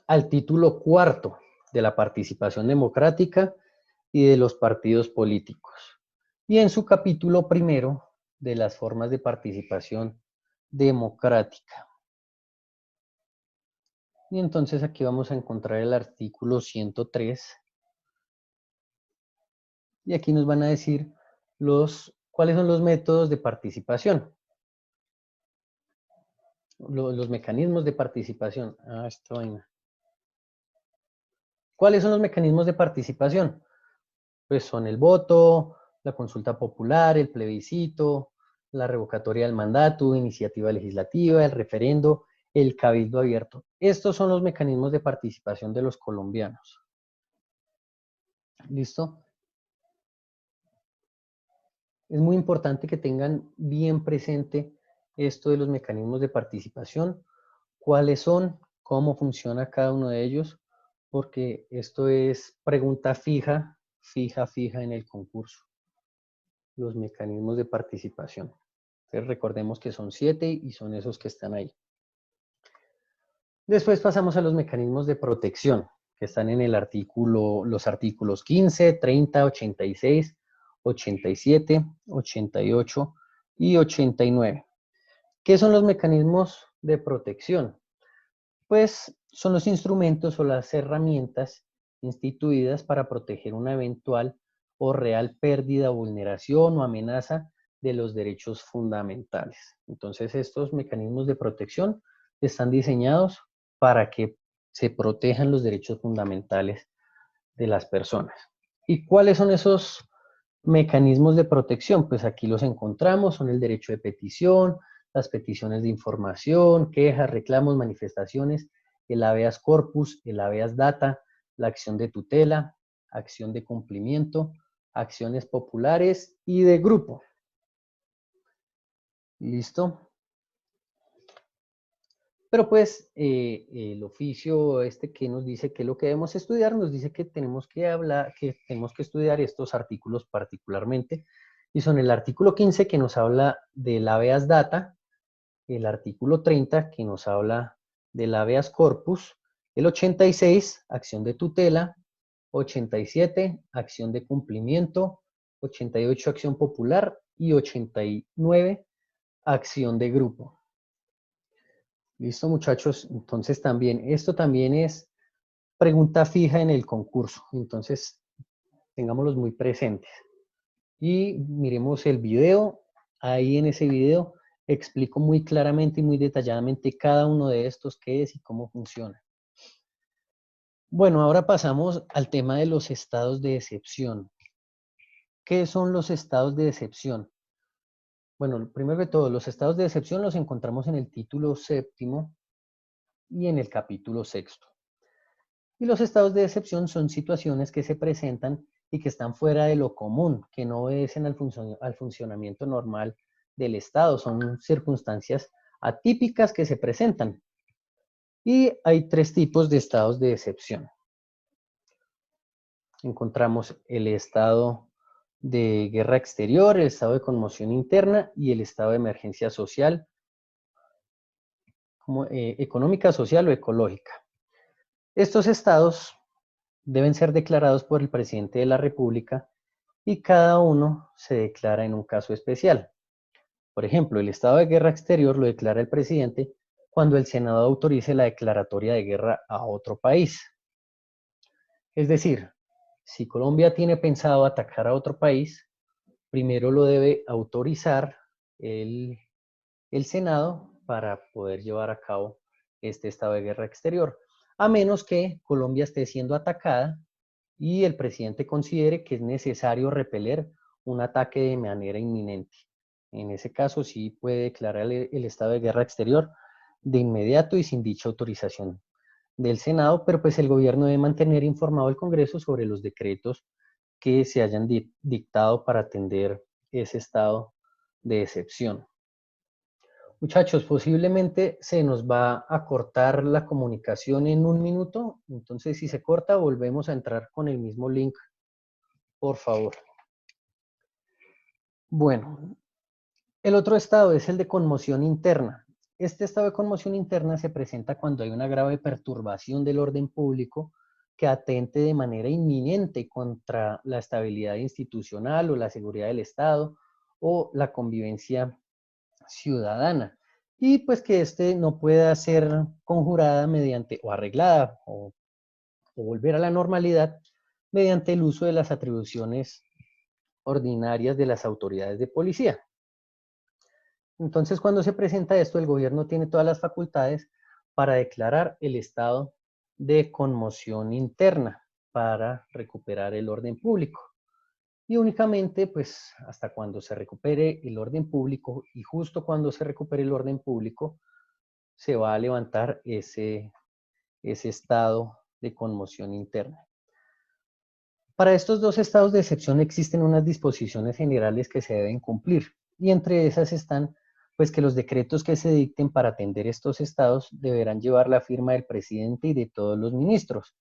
al título 4 de la participación democrática y de los partidos políticos. Y en su capítulo 1 de las formas de participación democrática. Y entonces aquí vamos a encontrar el artículo 103. Y aquí nos van a decir cuáles son los métodos de participación. Los mecanismos de participación. Esta vaina. ¿Cuáles son los mecanismos de participación? Pues son el voto, la consulta popular, el plebiscito, la revocatoria del mandato, iniciativa legislativa, el referendo, el cabildo abierto. Estos son los mecanismos de participación de los colombianos. ¿Listo? Es muy importante que tengan bien presente esto de los mecanismos de participación, cuáles son, cómo funciona cada uno de ellos, porque esto es pregunta fija en el concurso. Los mecanismos de participación. Entonces recordemos que son 7 y son esos que están ahí. Después pasamos a los mecanismos de protección, que están en los artículos 15, 30, 86, 87, 88 y 89. ¿Qué son los mecanismos de protección? Pues son los instrumentos o las herramientas instituidas para proteger una eventual o real pérdida, vulneración o amenaza de los derechos fundamentales. Entonces, estos mecanismos de protección están diseñados para que se protejan los derechos fundamentales de las personas. ¿Y cuáles son esos mecanismos de protección? Pues aquí los encontramos, son el derecho de petición, las peticiones de información, quejas, reclamos, manifestaciones, el habeas corpus, el habeas data, la acción de tutela, acción de cumplimiento, acciones populares y de grupo. ¿Listo? Pero pues el oficio que nos dice que lo que debemos estudiar, nos dice que tenemos que hablar, que tenemos que estudiar estos artículos particularmente, y son el artículo 15 que nos habla del habeas data, el artículo 30 que nos habla del habeas corpus, el 86, acción de tutela, 87, acción de cumplimiento, 88, acción popular y 89, acción de grupo. Listo, muchachos. Entonces también, esto también es pregunta fija en el concurso. Entonces, tengámoslos muy presentes. Y miremos el video. Ahí en ese video explico muy claramente y muy detalladamente cada uno de estos, qué es y cómo funciona. Bueno, ahora pasamos al tema de los estados de excepción. ¿Qué son los estados de excepción? Bueno, primero de todo, los estados de excepción los encontramos en el título séptimo y en el capítulo sexto. Y los estados de excepción son situaciones que se presentan y que están fuera de lo común, que no obedecen al funcionamiento normal del Estado. Son circunstancias atípicas que se presentan. Y hay tres tipos de estados de excepción. Encontramos el estado de guerra exterior, el estado de conmoción interna y el estado de emergencia social, económica, social o ecológica. Estos estados deben ser declarados por el presidente de la República y cada uno se declara en un caso especial. Por ejemplo, el estado de guerra exterior lo declara el presidente cuando el Senado autorice la declaratoria de guerra a otro país. Es decir, si Colombia tiene pensado atacar a otro país, primero lo debe autorizar el Senado para poder llevar a cabo este estado de guerra exterior, a menos que Colombia esté siendo atacada y el presidente considere que es necesario repeler un ataque de manera inminente. En ese caso sí puede declarar el estado de guerra exterior de inmediato y sin dicha autorización del Senado, pero pues el gobierno debe mantener informado al Congreso sobre los decretos que se hayan dictado para atender ese estado de excepción. Muchachos, posiblemente se nos va a cortar la comunicación en un minuto, entonces si se corta volvemos a entrar con el mismo link, por favor. Bueno, el otro estado es el de conmoción interna. Este estado de conmoción interna se presenta cuando hay una grave perturbación del orden público que atente de manera inminente contra la estabilidad institucional o la seguridad del Estado o la convivencia ciudadana. Y pues que no pueda ser conjurada mediante o arreglada o volver a la normalidad mediante el uso de las atribuciones ordinarias de las autoridades de policía. Entonces, cuando se presenta esto, el gobierno tiene todas las facultades para declarar el estado de conmoción interna para recuperar el orden público. Y únicamente, pues, hasta cuando se recupere el orden público y justo cuando se recupere el orden público, se va a levantar ese estado de conmoción interna. Para estos dos estados de excepción existen unas disposiciones generales que se deben cumplir y entre esas están pues que los decretos que se dicten para atender estos estados deberán llevar la firma del presidente y de todos los ministros.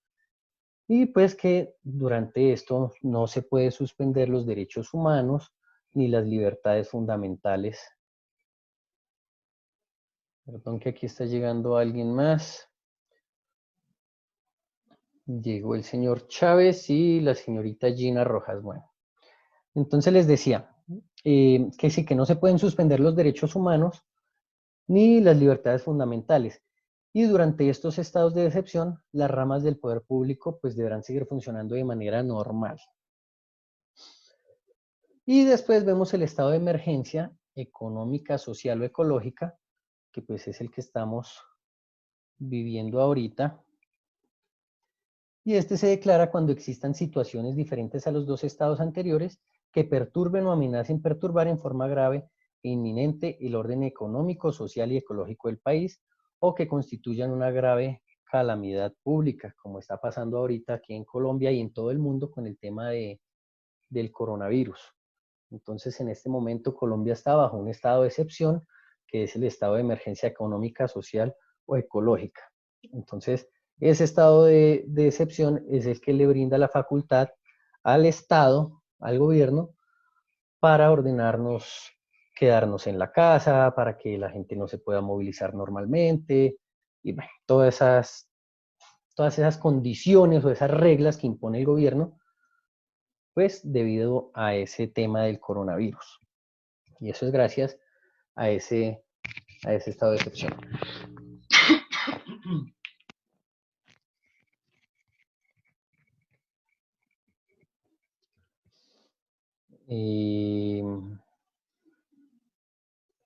Y pues que durante esto no se puede suspender los derechos humanos ni las libertades fundamentales. Perdón que aquí está llegando alguien más. Llegó el señor Chávez y la señorita Gina Rojas. Bueno, Entonces les decía que sí, que no se pueden suspender los derechos humanos ni las libertades fundamentales. Y durante estos estados de excepción, las ramas del poder público pues deberán seguir funcionando de manera normal. Y después vemos el estado de emergencia económica, social o ecológica, que pues es el que estamos viviendo ahorita. Y este se declara cuando existan situaciones diferentes a los dos estados anteriores que perturben o amenacen perturbar en forma grave e inminente el orden económico, social y ecológico del país, o que constituyan una grave calamidad pública, como está pasando ahorita aquí en Colombia y en todo el mundo con el tema del coronavirus. Entonces, en este momento Colombia está bajo un estado de excepción, que es el estado de emergencia económica, social o ecológica. Entonces, ese estado de excepción es el que le brinda la facultad al Estado, al gobierno, para ordenarnos quedarnos en la casa, para que la gente no se pueda movilizar normalmente, y bueno, todas esas condiciones o esas reglas que impone el gobierno, pues debido a ese tema del coronavirus. Y eso es gracias a ese estado de excepción.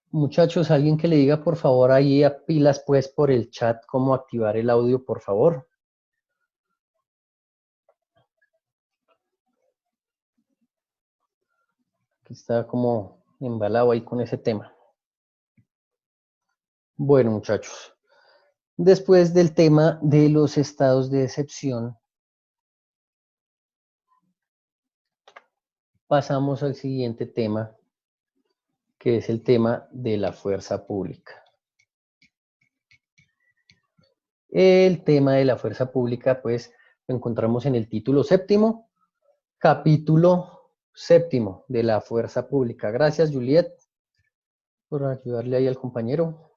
Muchachos, alguien que le diga por favor ahí a pilas pues por el chat cómo activar el audio, por favor. Que está como embalado ahí con ese tema. Bueno, muchachos, después del tema de los estados de excepción, pasamos al siguiente tema, que es el tema de la fuerza pública. El tema de la fuerza pública, pues, lo encontramos en el título séptimo, capítulo séptimo de la fuerza pública. Gracias, Juliet, por ayudarle ahí al compañero.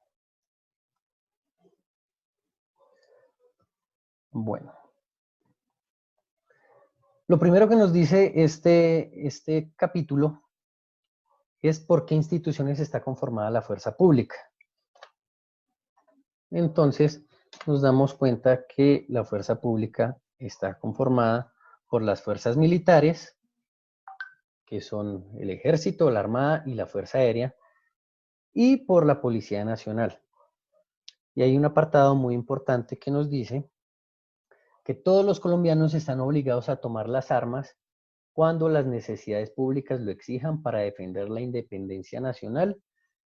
Bueno. Lo primero que nos dice este capítulo es por qué instituciones está conformada la fuerza pública. Entonces, nos damos cuenta que la fuerza pública está conformada por las fuerzas militares, que son el ejército, la armada y la fuerza aérea, y por la Policía Nacional. Y hay un apartado muy importante que nos dice que todos los colombianos están obligados a tomar las armas cuando las necesidades públicas lo exijan para defender la independencia nacional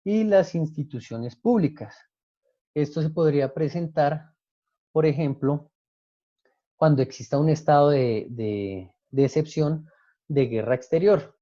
y las instituciones públicas. Esto se podría presentar, por ejemplo, cuando exista un estado de excepción de guerra exterior.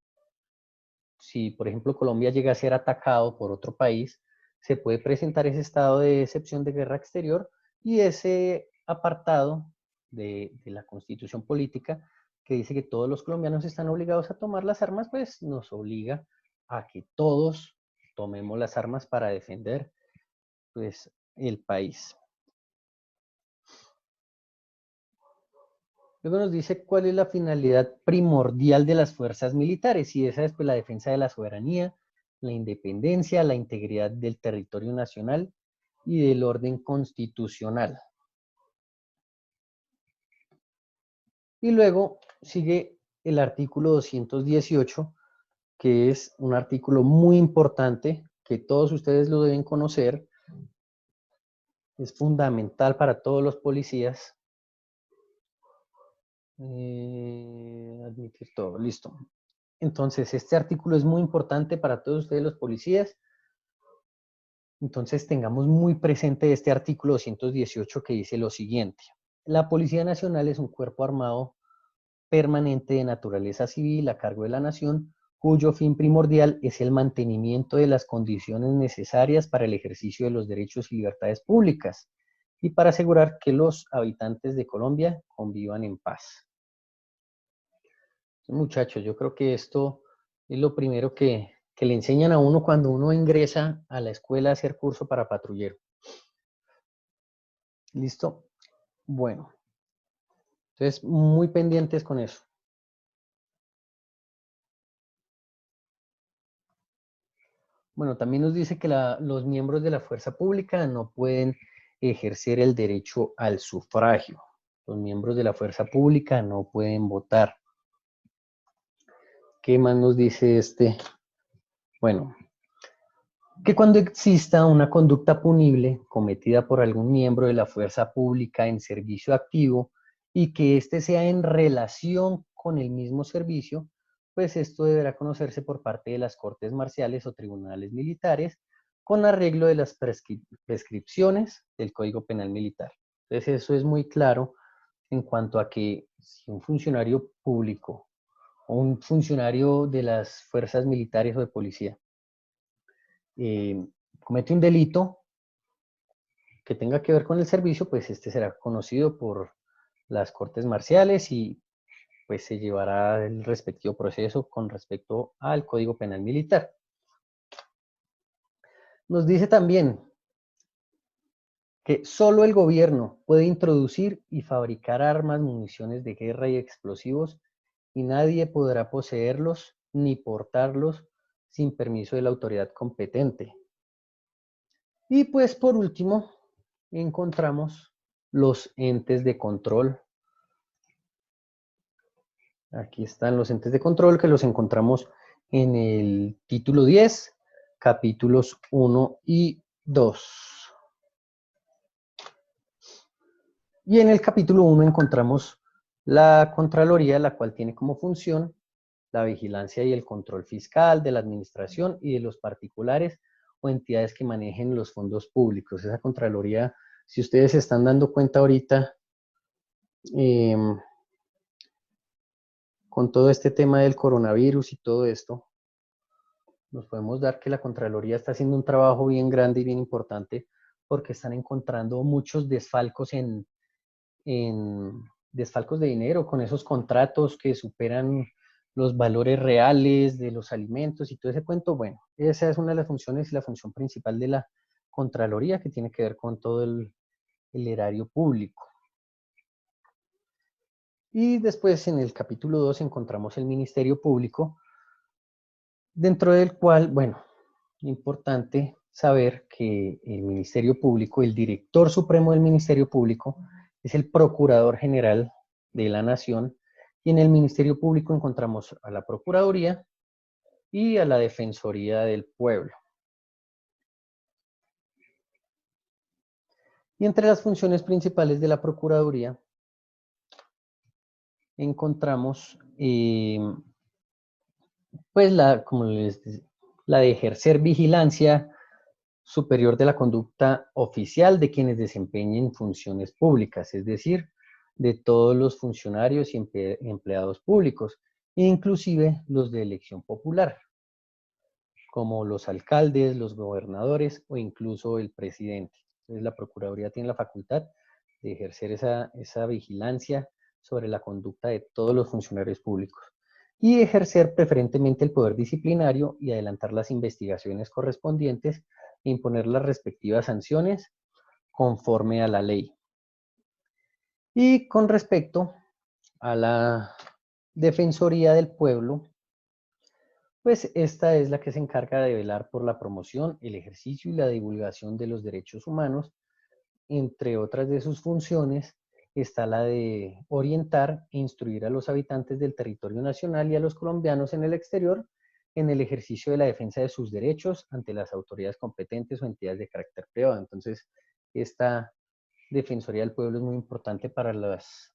Si, por ejemplo, Colombia llega a ser atacado por otro país, se puede presentar ese estado de excepción de guerra exterior y ese apartado de la Constitución política que dice que todos los colombianos están obligados a tomar las armas, pues nos obliga a que todos tomemos las armas para defender pues, el país. Luego nos dice cuál es la finalidad primordial de las fuerzas militares, y esa es pues, la defensa de la soberanía, la independencia, la integridad del territorio nacional y del orden constitucional. Y luego sigue el artículo 218, que es un artículo muy importante, que todos ustedes lo deben conocer, es fundamental para todos los policías. Admitir todo, listo. Entonces, este artículo es muy importante para todos ustedes los policías. Entonces, tengamos muy presente este artículo 218 que dice lo siguiente. La Policía Nacional es un cuerpo armado permanente de naturaleza civil a cargo de la nación, cuyo fin primordial es el mantenimiento de las condiciones necesarias para el ejercicio de los derechos y libertades públicas y para asegurar que los habitantes de Colombia convivan en paz. Muchachos, yo creo que esto es lo primero que le enseñan a uno cuando uno ingresa a la escuela a hacer curso para patrullero. ¿Listo? Bueno. Entonces, muy pendientes con eso. Bueno, también nos dice que los miembros de la fuerza pública no pueden ejercer el derecho al sufragio. Los miembros de la fuerza pública no pueden votar. ¿Qué más nos dice este? Bueno, que cuando exista una conducta punible cometida por algún miembro de la fuerza pública en servicio activo y que éste sea en relación con el mismo servicio, pues esto deberá conocerse por parte de las cortes marciales o tribunales militares con arreglo de las prescripciones del Código Penal Militar. Entonces eso es muy claro en cuanto a que si un funcionario público o un funcionario de las fuerzas militares o de policía comete un delito que tenga que ver con el servicio, pues este será conocido por las cortes marciales y pues se llevará el respectivo proceso con respecto al Código Penal Militar. Nos dice también que solo el gobierno puede introducir y fabricar armas, municiones de guerra y explosivos y nadie podrá poseerlos ni portarlos sin permiso de la autoridad competente. Y pues por último, encontramos los entes de control. Aquí están los entes de control que los encontramos en el título 10, capítulos 1 y 2. Y en el capítulo 1 encontramos la Contraloría, la cual tiene como función la vigilancia y el control fiscal de la administración y de los particulares o entidades que manejen los fondos públicos. Esa Contraloría, si ustedes se están dando cuenta ahorita, con todo este tema del coronavirus y todo esto, nos podemos dar que la Contraloría está haciendo un trabajo bien grande y bien importante porque están encontrando muchos desfalcos en desfalcos de dinero con esos contratos que superan los valores reales de los alimentos y todo ese cuento. Bueno, esa es una de las funciones y la función principal de la Contraloría que tiene que ver con todo el erario público. Y después en el capítulo 2 encontramos el Ministerio Público, dentro del cual, bueno, importante saber que el Ministerio Público, el director supremo del Ministerio Público, es el Procurador General de la Nación, y en el Ministerio Público encontramos a la Procuraduría y a la Defensoría del Pueblo. Y entre las funciones principales de la Procuraduría encontramos pues como les decía, la de ejercer vigilancia superior de la conducta oficial de quienes desempeñen funciones públicas, es decir, de todos los funcionarios y empleados públicos, inclusive los de elección popular, como los alcaldes, los gobernadores o incluso el presidente. Entonces, la Procuraduría tiene la facultad de ejercer esa vigilancia sobre la conducta de todos los funcionarios públicos y ejercer preferentemente el poder disciplinario y adelantar las investigaciones correspondientes e imponer las respectivas sanciones conforme a la ley. Y con respecto a la Defensoría del Pueblo, pues esta es la que se encarga de velar por la promoción, el ejercicio y la divulgación de los derechos humanos. Entre otras de sus funciones está la de orientar e instruir a los habitantes del territorio nacional y a los colombianos en el exterior en el ejercicio de la defensa de sus derechos ante las autoridades competentes o entidades de carácter privado. Entonces, esta Defensoría del Pueblo es muy importante para las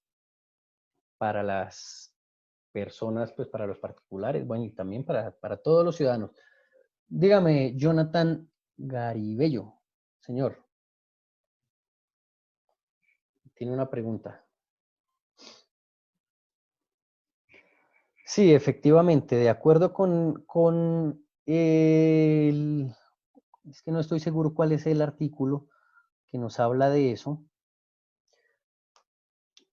personas, pues para los particulares, bueno, y también para todos los ciudadanos. Dígame, Jonathan Garibello, señor, tiene una pregunta. Sí, efectivamente, de acuerdo con el... Es que no estoy seguro cuál es el artículo que nos habla de eso,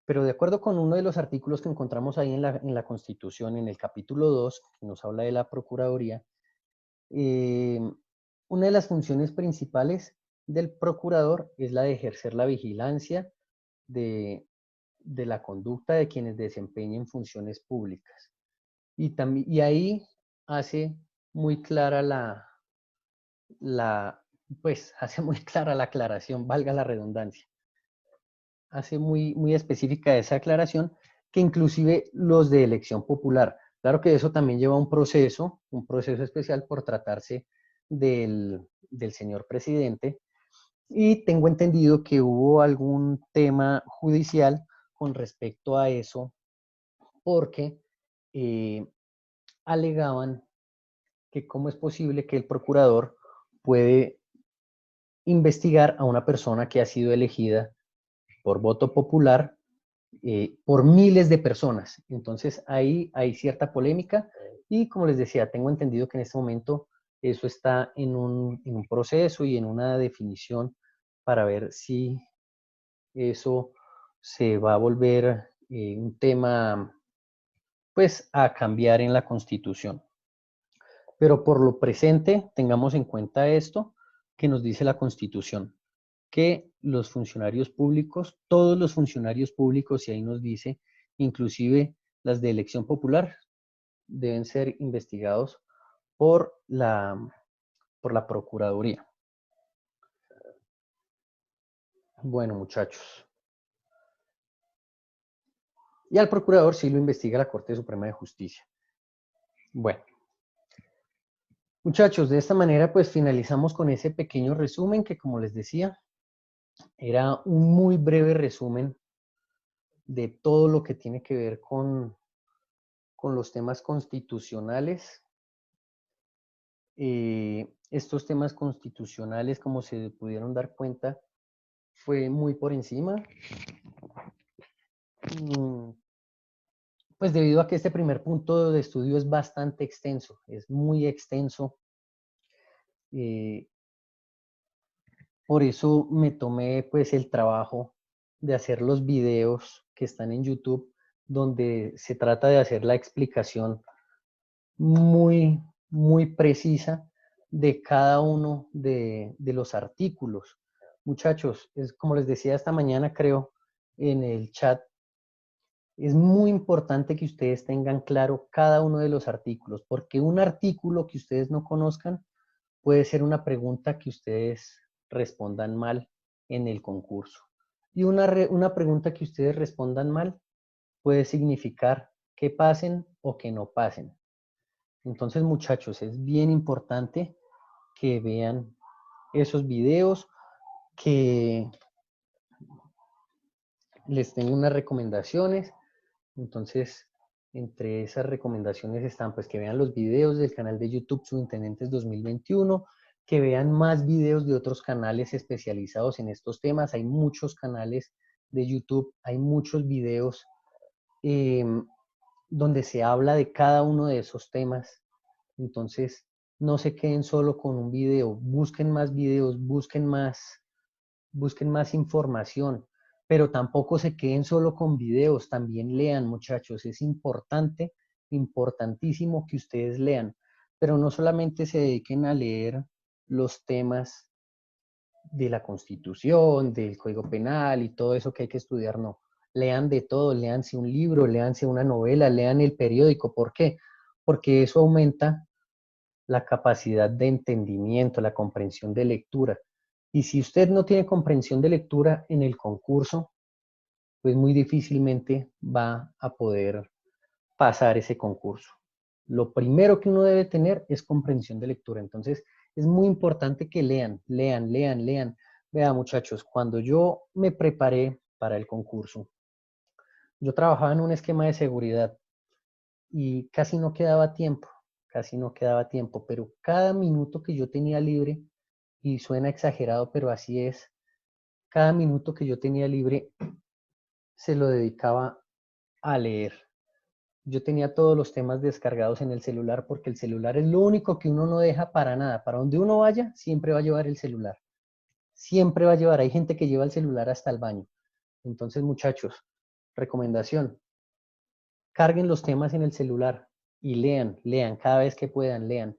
pero de acuerdo con uno de los artículos que encontramos ahí en la Constitución, en el capítulo 2, que nos habla de la Procuraduría, una de las funciones principales del procurador es la de ejercer la vigilancia de la conducta de quienes desempeñen funciones públicas. Y ahí hace muy clara pues hace muy clara la aclaración, valga la redundancia. Hace muy específica esa aclaración, que inclusive los de elección popular. Claro que eso también lleva un proceso especial por tratarse del señor presidente, y tengo entendido que hubo algún tema judicial con respecto a eso, porque alegaban que cómo es posible que el procurador puede investigar a una persona que ha sido elegida por voto popular por miles de personas. Entonces ahí hay cierta polémica y, como les decía, tengo entendido que en este momento eso está en un proceso y en una definición para ver si eso se va a volver un tema pues a cambiar en la Constitución. Pero por lo presente tengamos en cuenta esto que nos dice la Constitución, que los funcionarios públicos, todos los funcionarios públicos, y ahí nos dice, inclusive las de elección popular, deben ser investigados por la Procuraduría. Bueno, muchachos. Y al procurador sí lo investiga la Corte Suprema de Justicia. Bueno. Muchachos, de esta manera pues finalizamos con ese pequeño resumen que, como les decía, era un muy breve resumen de todo lo que tiene que ver con los temas constitucionales. Estos temas constitucionales, como se pudieron dar cuenta, fue muy por encima. Pues debido a que este primer punto de estudio es bastante extenso, es muy extenso. Por eso me tomé pues el trabajo de hacer los videos que están en YouTube, donde se trata de hacer la explicación muy precisa de cada uno de los artículos. Muchachos, es como les decía esta mañana, creo, en el chat, es muy importante que ustedes tengan claro cada uno de los artículos, porque un artículo que ustedes no conozcan puede ser una pregunta que ustedes respondan mal en el concurso. Y una pregunta que ustedes respondan mal puede significar que pasen o que no pasen. Entonces, muchachos, es bien importante que vean esos videos, que les tengo unas recomendaciones. Entonces, entre esas recomendaciones están pues que vean los videos del canal de YouTube Subintendentes 2021, que vean más videos de otros canales especializados en estos temas. Hay muchos canales de YouTube, hay muchos videos donde se habla de cada uno de esos temas. Entonces, no se queden solo con un video, busquen más videos, busquen más información, pero tampoco se queden solo con videos, también lean, muchachos. Es importante, importantísimo que ustedes lean, pero no solamente se dediquen a leer los temas de la Constitución, del Código Penal y todo eso que hay que estudiar, no. Lean de todo, léanse un libro, léanse una novela, lean el periódico. ¿Por qué? Porque eso aumenta la capacidad de entendimiento, la comprensión de lectura. Y si usted no tiene comprensión de lectura en el concurso, pues muy difícilmente va a poder pasar ese concurso. Lo primero que uno debe tener es comprensión de lectura. Entonces, es muy importante que lean. Vea, muchachos, cuando yo me preparé para el concurso, yo trabajaba en un esquema de seguridad y casi no quedaba tiempo, pero cada minuto que yo tenía libre, y suena exagerado, pero así es, cada minuto que yo tenía libre se lo dedicaba a leer. Yo tenía todos los temas descargados en el celular, porque el celular es lo único que uno no deja para nada. Para donde uno vaya, siempre va a llevar el celular. Siempre va a llevar. Hay gente que lleva el celular hasta el baño. Entonces, muchachos, recomendación: carguen los temas en el celular y lean cada vez que puedan, lean.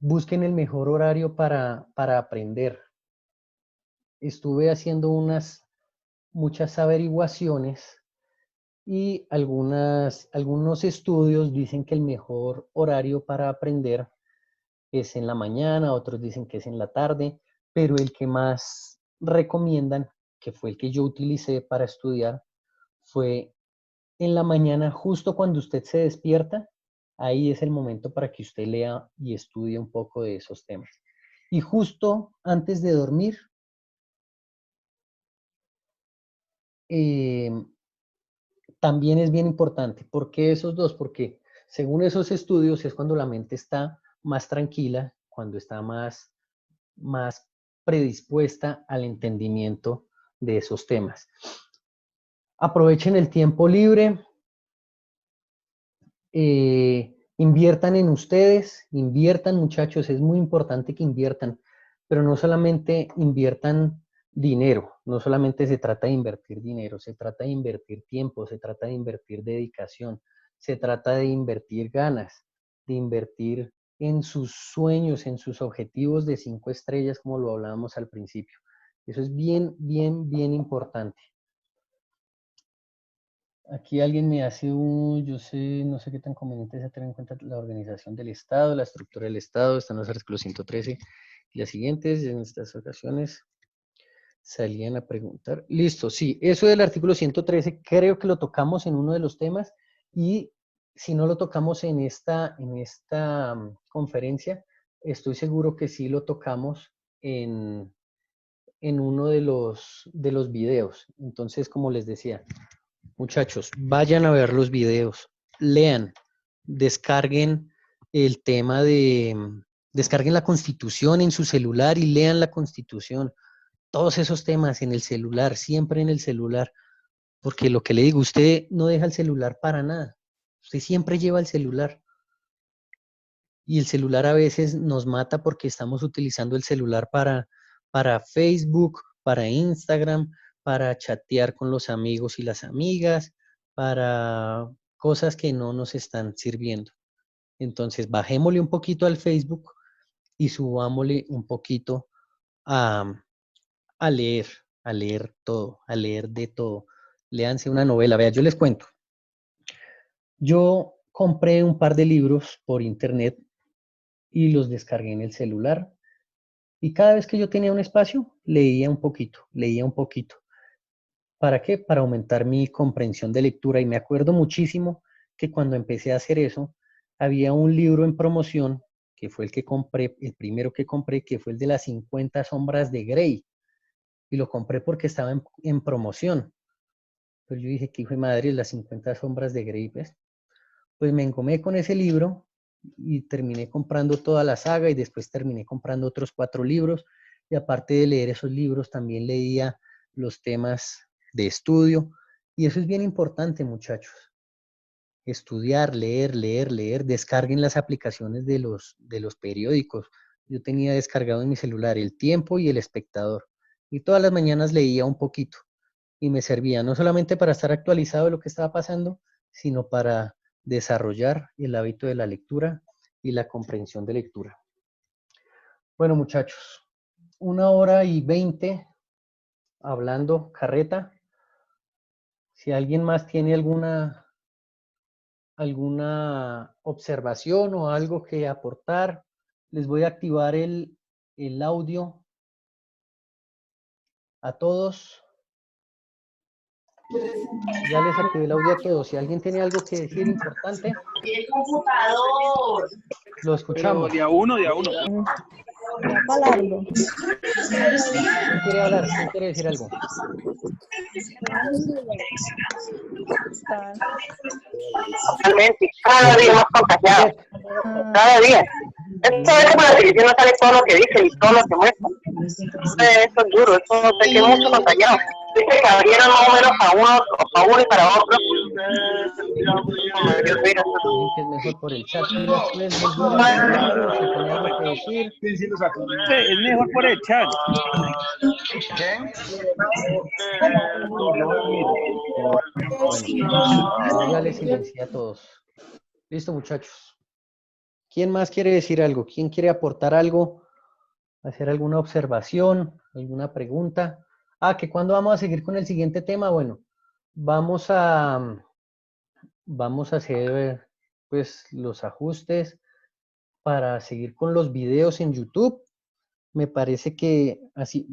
Busquen el mejor horario para aprender. Estuve haciendo muchas averiguaciones y algunos estudios dicen que el mejor horario para aprender es en la mañana, otros dicen que es en la tarde, pero el que más recomiendan, que fue el que yo utilicé para estudiar, fue en la mañana, justo cuando usted se despierta. Ahí es el momento para que usted lea y estudie un poco de esos temas. Y justo antes de dormir, también es bien importante. ¿Por qué esos dos? Porque según esos estudios es cuando la mente está más tranquila, cuando está más predispuesta al entendimiento de esos temas. Aprovechen el tiempo libre, inviertan en ustedes, inviertan, muchachos, es muy importante que inviertan, pero no solamente inviertan dinero, no solamente se trata de invertir dinero, se trata de invertir tiempo, se trata de invertir dedicación, se trata de invertir ganas, de invertir en sus sueños, en sus objetivos de 5 estrellas, como lo hablábamos al principio. Eso es bien, bien, bien importante. Aquí alguien me hace yo sé, no sé qué tan conveniente es tener en cuenta la organización del Estado, la estructura del Estado, están los artículos 113 y las siguientes. En estas ocasiones salían a preguntar. Listo, sí, eso del artículo 113 creo que lo tocamos en uno de los temas, y si no lo tocamos en esta conferencia, estoy seguro que sí lo tocamos en uno de los videos. Entonces, como les decía, muchachos, vayan a ver los videos, lean, descarguen el tema descarguen la Constitución en su celular y lean la Constitución. Todos esos temas en el celular, siempre en el celular, porque lo que le digo, usted no deja el celular para nada. Usted siempre lleva el celular. Y el celular a veces nos mata porque estamos utilizando el celular para Facebook, para Instagram, para chatear con los amigos y las amigas, para cosas que no nos están sirviendo. Entonces, bajémosle un poquito al Facebook y subámosle un poquito a leer todo, a leer de todo. Léanse una novela. Vea, yo les cuento. Yo compré un par de libros por internet y los descargué en el celular. Y cada vez que yo tenía un espacio, leía un poquito, leía un poquito. ¿Para qué? Para aumentar mi comprensión de lectura. Y me acuerdo muchísimo que cuando empecé a hacer eso, había un libro en promoción, que fue el que compré, el primero que compré, que fue el de las 50 sombras de Grey. Y lo compré porque estaba en promoción. Pero yo dije, ¿qué hijo de madre, las 50 sombras de Grey? Pues me engomé con ese libro y terminé comprando toda la saga, y después terminé comprando otros 4 libros. Y aparte de leer esos libros, también leía los temas de estudio. Y eso es bien importante, muchachos. Estudiar, leer, leer, leer. Descarguen las aplicaciones de los periódicos. Yo tenía descargado en mi celular El Tiempo y El Espectador. Y todas las mañanas leía un poquito. Y me servía no solamente para estar actualizado de lo que estaba pasando, sino para desarrollar el hábito de la lectura y la comprensión de lectura. Bueno, muchachos, 1h20 hablando carreta. Si alguien más tiene alguna observación o algo que aportar, les voy a activar el audio a todos. Ya les activé el audio a todos. Si alguien tiene algo que decir importante, El computador. lo escuchamos. Pero de a uno. Largo. ¿Quién quiere hablar? ¿Quién quiere decir algo? Realmente, cada día más contagiados, cada día. Esto es como la televisión, no sale todo lo que dicen y todo lo que muestran. Eso es duro, eso de que mucho contagiado. Dice que abrieron más o menos para uno y para otro. Dicen que es mejor por el chat. Y después volvió a la si tenía algo que decir. Sí, es mejor por el chat. Bueno, ya les silencié a todos. Listo, muchachos. ¿Quién más quiere decir algo? ¿Quién quiere aportar algo? ¿Hacer alguna observación? ¿Alguna pregunta? Que ¿cuándo vamos a seguir con el siguiente tema? Bueno, vamos a hacer pues los ajustes. para seguir con los videos en YouTube. Me parece que así.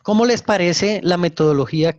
¿Cómo les parece la metodología